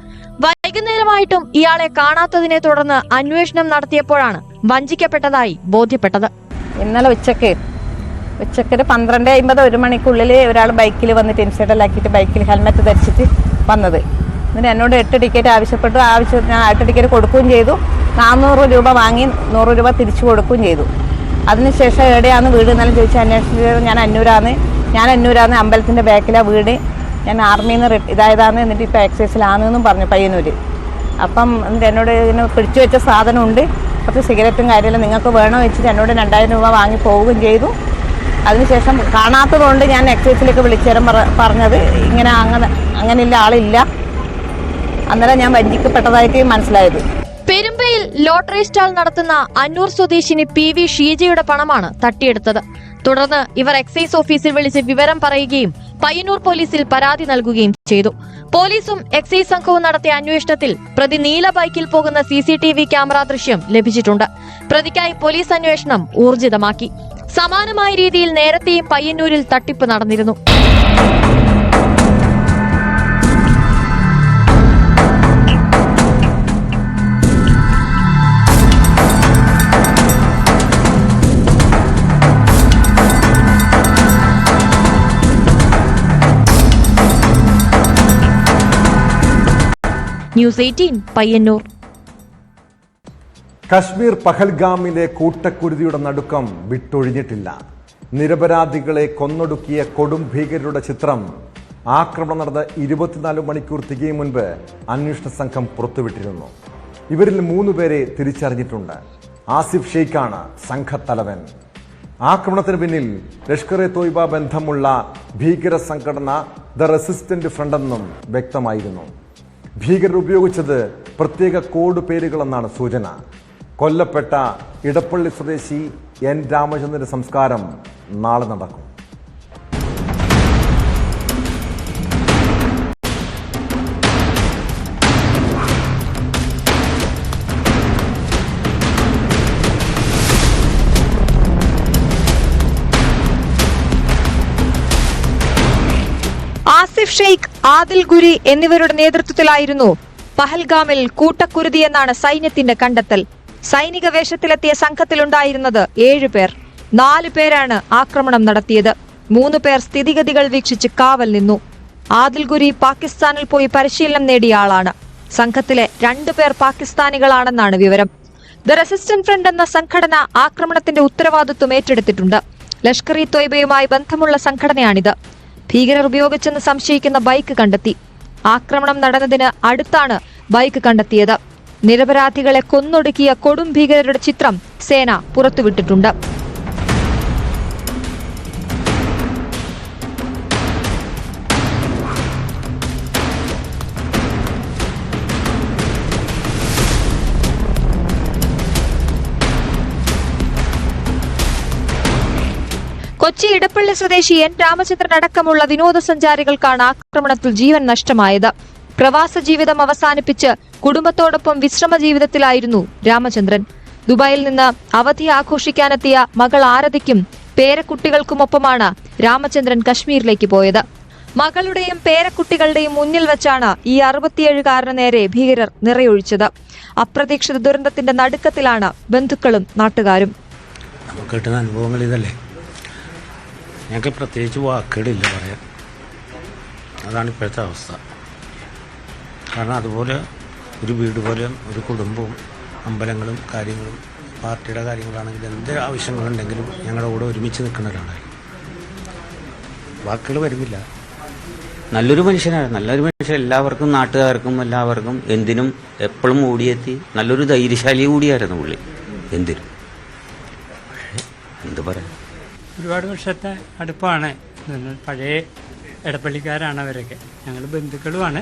വൈകുന്നേരം വർഷമായിട്ടും ഇയാളെ കാണാത്തതിനെ തുടർന്ന് അന്വേഷണം നടത്തിയപ്പോഴാണ് വഞ്ചിക്കപ്പെട്ടതായി ബോധ്യപ്പെട്ടത്. ഇന്നലെ ഉച്ചക്ക് 12:50 1 മണിക്കുള്ളിൽ ഒരാൾ ബൈക്കിൽ വന്നിട്ട് ഇൻസൈഡിലാക്കിയിട്ട് ബൈക്കിൽ ഹെൽമെറ്റ് ധരിച്ചിട്ട് വന്നത്. എന്നിട്ട് എന്നോട് 8 ടിക്കറ്റ് ആവശ്യപ്പെട്ടു. ഞാൻ 8 ടിക്കറ്റ് കൊടുക്കുകയും ചെയ്തു. 400 രൂപ വാങ്ങി 100 രൂപ തിരിച്ചു കൊടുക്കുകയും ചെയ്തു. അതിനുശേഷം എവിടെയാണ് വീട് എന്നാലും ചോദിച്ചാൽ അന്വേഷിച്ചത് ഞാൻ അന്നൂരാന്ന് അമ്പലത്തിൻ്റെ ബാക്കിലാണ് വീട്. ഞാൻ ആർമിയിൽ നിന്ന് ഇതായതാണ്. എന്നിട്ട് ഇപ്പോൾ എക്സൈസിലാണെന്നും പറഞ്ഞു പയ്യന്നൂർ. അപ്പം എന്നിട്ട് എന്നോട് ഇങ്ങനെ പിടിച്ചു വെച്ച സാധനമുണ്ട്, കുറച്ച് സിഗരറ്റും കാര്യമെല്ലാം നിങ്ങൾക്ക് വേണോ വെച്ചിട്ട് എന്നോട് 2000 രൂപ വാങ്ങി പോവുകയും ചെയ്തു. അതിനുശേഷം കാണാത്തതുകൊണ്ട് ഞാൻ എക്സൈസിലേക്ക് വിളിച്ചേരം പറഞ്ഞത് അങ്ങനെയുള്ള ആളില്ല. അന്നേരം ഞാൻ വഞ്ചിക്കപ്പെട്ടതായിട്ട് മനസ്സിലായത്. പെരുമ്പയിൽ ലോട്ടറി സ്റ്റാൾ നടത്തുന്ന അന്നൂർ സ്വദേശിനി PV ഷീജയുടെ പണമാണ് തട്ടിയെടുത്തത്. തുടർന്ന് ഇവർ എക്സൈസ് ഓഫീസിൽ വിളിച്ച് വിവരം പറയുകയും പയ്യന്നൂർ പോലീസിൽ പരാതി നൽകുകയും ചെയ്തു. പോലീസും എക്സൈസ് സംഘവും നടത്തിയ അന്വേഷണത്തിൽ പ്രതി നീല ബൈക്കിൽ പോകുന്ന CCTV ക്യാമറ ദൃശ്യം ലഭിച്ചിട്ടുണ്ട്. പ്രതിക്കായി പോലീസ് അന്വേഷണം ഊർജിതമാക്കി. സമാനമായ രീതിയിൽ നേരത്തെയും പയ്യന്നൂരിൽ തട്ടിപ്പ് നടന്നിരുന്നു. ന്യൂസ് 18 പയ്യന്നൂർ. കശ്മീർ പഹൽഗാമിലെ കൂട്ടക്കുരുതിയുടെ നടുക്കം വിട്ടൊഴിഞ്ഞിട്ടില്ല. നിരപരാധികളെ കൊന്നൊടുക്കിയ കൊടും ഭീകരരുടെ ചിത്രം ആക്രമണം നടന്ന 24 മണിക്കൂർ തികയും മുൻപ് അന്വേഷണ സംഘം പുറത്തുവിട്ടിരുന്നു. ഇവരിൽ 3 പേരെ തിരിച്ചറിഞ്ഞിട്ടുണ്ട്. ആസിഫ് ഷെയ്ഖാണ് സംഘത്തലവൻ. ആക്രമണത്തിന് പിന്നിൽ ലഷ്കർ-ഇ-തോയ്ബ ബന്ധമുള്ള ഭീകര സംഘടന ദ റെസിസ്റ്റന്റ് ഫ്രണ്ട് എന്നും വ്യക്തമായിരുന്നു. ഭീകരർ ഉപയോഗിച്ചത് പ്രത്യേക കോഡ് പേരുകളെന്നാണ് സൂചന. കൊല്ലപ്പെട്ട ഇടപ്പള്ളി സ്വദേശി N രാമചന്ദ്രന്റെ സംസ്കാരം നാളെ നടക്കും. ആസിഫ് ഷെയ്ഖ്, ആദിൽ ഗുരി എന്നിവരുടെ നേതൃത്വത്തിലായിരുന്നു പഹൽഗാമിൽ കൂട്ടക്കുരുതി എന്നാണ് സൈന്യത്തിന്റെ കണ്ടെത്തൽ. സൈനിക വേഷത്തിലെത്തിയ സംഘത്തിലുണ്ടായിരുന്നത് 7 പേർ. 4 പേരാണ് ആക്രമണം നടത്തിയത്. 3 പേർ സ്ഥിതിഗതികൾ വീക്ഷിച്ച് കാവൽ നിന്നു. ആദിൽ ഗുരി പാകിസ്ഥാനിൽ പോയി പരിശീലനം നേടിയ ആളാണ്. സംഘത്തിലെ 2 പേർ പാകിസ്ഥാനികളാണെന്നാണ് വിവരം. ദ റെസിസ്റ്റന്റ് ഫ്രണ്ട് എന്ന സംഘടന ആക്രമണത്തിന്റെ ഉത്തരവാദിത്വം ഏറ്റെടുത്തിട്ടുണ്ട്. ലഷ്കർ-ഇ-തോയ്ബയുമായി ബന്ധമുള്ള സംഘടനയാണിത്. ഭീകരർ ഉപയോഗിച്ചെന്ന് സംശയിക്കുന്ന ബൈക്ക് കണ്ടെത്തി. ആക്രമണം നടന്നതിന് അടുത്താണ് ബൈക്ക് കണ്ടെത്തിയത്. നിരപരാധികളെ കൊന്നൊടുക്കിയ കൊടും ഭീകരരുടെ ചിത്രം സേന പുറത്തുവിട്ടിട്ടുണ്ട്. കൊച്ചി ഇടപ്പള്ളി സ്വദേശി N രാമചന്ദ്രൻ അടക്കമുള്ള വിനോദസഞ്ചാരികൾക്കാണ് ആക്രമണത്തിൽ ജീവൻ നഷ്ടമായത്. പ്രവാസ ജീവിതം അവസാനിപ്പിച്ച് കുടുംബത്തോടൊപ്പം വിശ്രമ ജീവിതത്തിലായിരുന്നു രാമചന്ദ്രൻ. ദുബായിൽ നിന്ന് അവധി ആഘോഷിക്കാനെത്തിയ മകൾ ആരതിക്കും പേരക്കുട്ടികൾക്കുമൊപ്പമാണ് രാമചന്ദ്രൻ കശ്മീരിലേക്ക് പോയത്. മകളുടെയും പേരക്കുട്ടികളുടെയും മുന്നിൽ വെച്ചാണ് ഈ 67-കാരന് നേരെ ഭീകരർ നിറയൊഴിച്ചത്. അപ്രതീക്ഷിത ദുരന്തത്തിന്റെ നടുക്കത്തിലാണ് ബന്ധുക്കളും നാട്ടുകാരും. കിട്ടുന്ന അനുഭവങ്ങൾ ഇതല്ലേ, ഞങ്ങൾക്ക് പ്രത്യേകിച്ച് വാക്കുകളില്ല പറയാൻ. അതാണ് ഇപ്പോഴത്തെ അവസ്ഥ. കാരണം അതുപോലെ ഒരു വീട് പോലെ ഒരു കുടുംബവും അമ്പലങ്ങളും കാര്യങ്ങളും പാർട്ടിയുടെ കാര്യങ്ങളാണെങ്കിലും എന്ത് ആവശ്യങ്ങളുണ്ടെങ്കിലും ഞങ്ങളുടെ കൂടെ ഒരുമിച്ച് നിൽക്കുന്ന ഒരാളായി. വാക്കുകൾ വരുന്നില്ല. നല്ലൊരു മനുഷ്യനാണ്. നല്ലൊരു മനുഷ്യൻ, എല്ലാവർക്കും നാട്ടുകാർക്കും എല്ലാവർക്കും എന്തിനും എപ്പോഴും ഓടിയെത്തി നല്ലൊരു ധൈര്യശാലി കൂടിയായിരുന്നു പുള്ളി. എന്തിനും എന്ത് പറയാം. ഒരുപാട് വർഷത്തെ അടുപ്പമാണ്. പഴയ ഇടപ്പള്ളിക്കാരാണ് അവരൊക്കെ. ഞങ്ങൾ ബന്ധുക്കളുമാണ്.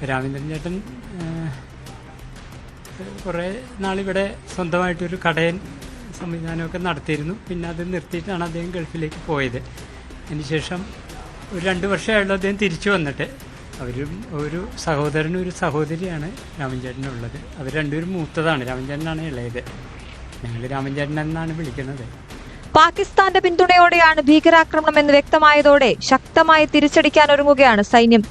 രാമചന്ദ്രൻ ചേട്ടൻ കുറേ നാളിവിടെ സ്വന്തമായിട്ടൊരു കടയൻ സംവിധാനമൊക്കെ നടത്തിയിരുന്നു. പിന്നെ അത് നിർത്തിയിട്ടാണ് അദ്ദേഹം ഗൾഫിലേക്ക് പോയത്. അതിനുശേഷം ഒരു 2 വർഷമായുള്ള അദ്ദേഹം തിരിച്ചു വന്നിട്ട് ഒരു സഹോദരനും ഒരു സഹോദരിയാണ് രാമചേട്ടനുള്ളത്. അവർ രണ്ടുപേരും മൂത്തതാണ്. രാമചേട്ടനാണ് ഇളയത്. ഞങ്ങൾ രാമചേട്ടൻ എന്നാണ് വിളിക്കുന്നത്. പാകിസ്ഥാന്റെ പിന്തുണയോടെയാണ് ഭീകരാക്രമണം എന്ന് വ്യക്തമായതോടെ ശക്തമായി തിരിച്ചടിക്കാനൊരുങ്ങുകയാണ് സൈന്യം.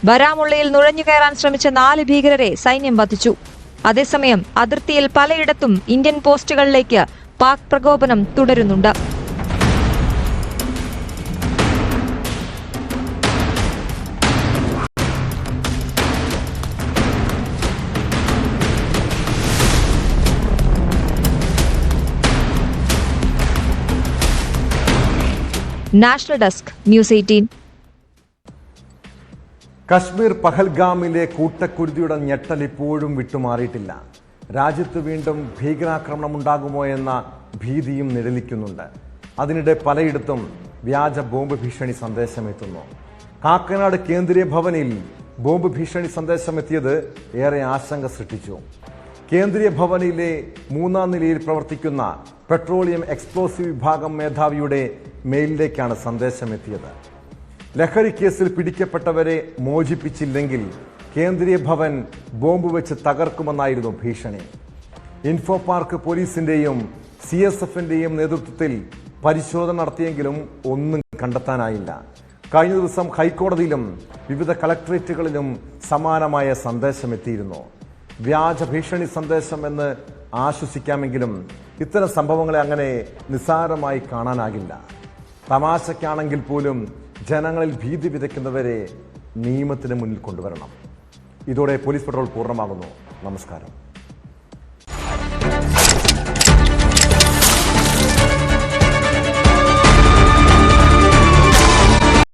ബരാമുള്ളയിൽ നുഴഞ്ഞുകയറാൻ ശ്രമിച്ച 4 ഭീകരരെ സൈന്യം വധിച്ചു. അതേസമയം അതിർത്തിയിൽ പലയിടത്തും ഇന്ത്യൻ പോസ്റ്റുകളിലേക്ക് പാക് പ്രകോപനം തുടരുന്നുണ്ട്. National desk news 18. കശ്മീർ പഹൽഗാമിലെ കൂട്ടക്കുരുതിയുടെ ഞെട്ടൽ ഇപ്പോഴും വിട്ടുമാറിയിട്ടില്ല. രാജ്യത്ത് വീണ്ടും ഭീകരാക്രമണം ഉണ്ടാകുമോ എന്ന ഭീതിയും നിഴലിക്കുന്നുണ്ട്. അതിനിടെ പലയിടത്തും വ്യാജ ബോംബ് ഭീഷണി സന്ദേശമെത്തുന്നു. കാക്കനാട് കേന്ദ്രീയ ഭവനിൽ ബോംബ് ഭീഷണി സന്ദേശമെത്തിയത് ഏറെ ആശങ്ക സൃഷ്ടിച്ചു. കേന്ദ്രീയ ഭവനിലെ 3ാം നിലയിൽ പ്രവർത്തിക്കുന്ന പെട്രോളിയം എക്സ്പ്ലോസീവ് വിഭാഗം മേധാവിയുടെ മെയിലിലേക്കാണ് സന്ദേശമെത്തിയത്. ലഹരി കേസിൽ പിടിക്കപ്പെട്ടവരെ മോചിപ്പിച്ചില്ലെങ്കിൽ കേന്ദ്രീയ ഭവൻ ബോംബ് വെച്ച് തകർക്കുമെന്നായിരുന്നു ഭീഷണി. ഇൻഫോ പാർക്ക് പോലീസിന്റെയും CSFന്റെയും നേതൃത്വത്തിൽ പരിശോധന നടത്തിയെങ്കിലും ഒന്നും കണ്ടെത്താനായില്ല. കഴിഞ്ഞ ദിവസം ഹൈക്കോടതിയിലും വിവിധ കളക്ടറേറ്റുകളിലും സമാനമായ സന്ദേശമെത്തിയിരുന്നു. വ്യാജ ഭീഷണി സന്ദേശം എന്ന് ആശ്വസിക്കാമെങ്കിലും ഇത്തരം സംഭവങ്ങളെ അങ്ങനെ നിസ്സാരമായി കാണാനാകില്ല. തമാശയ്ക്കാണെങ്കിൽ പോലും ജനങ്ങളിൽ ഭീതി വിതയ്ക്കുന്നവരെ നിയമത്തിന് മുന്നിൽ കൊണ്ടുവരണം. ഇതോടെ പോലീസ് പെട്രോൾ പൂർണ്ണമാകുന്നു. നമസ്കാരം.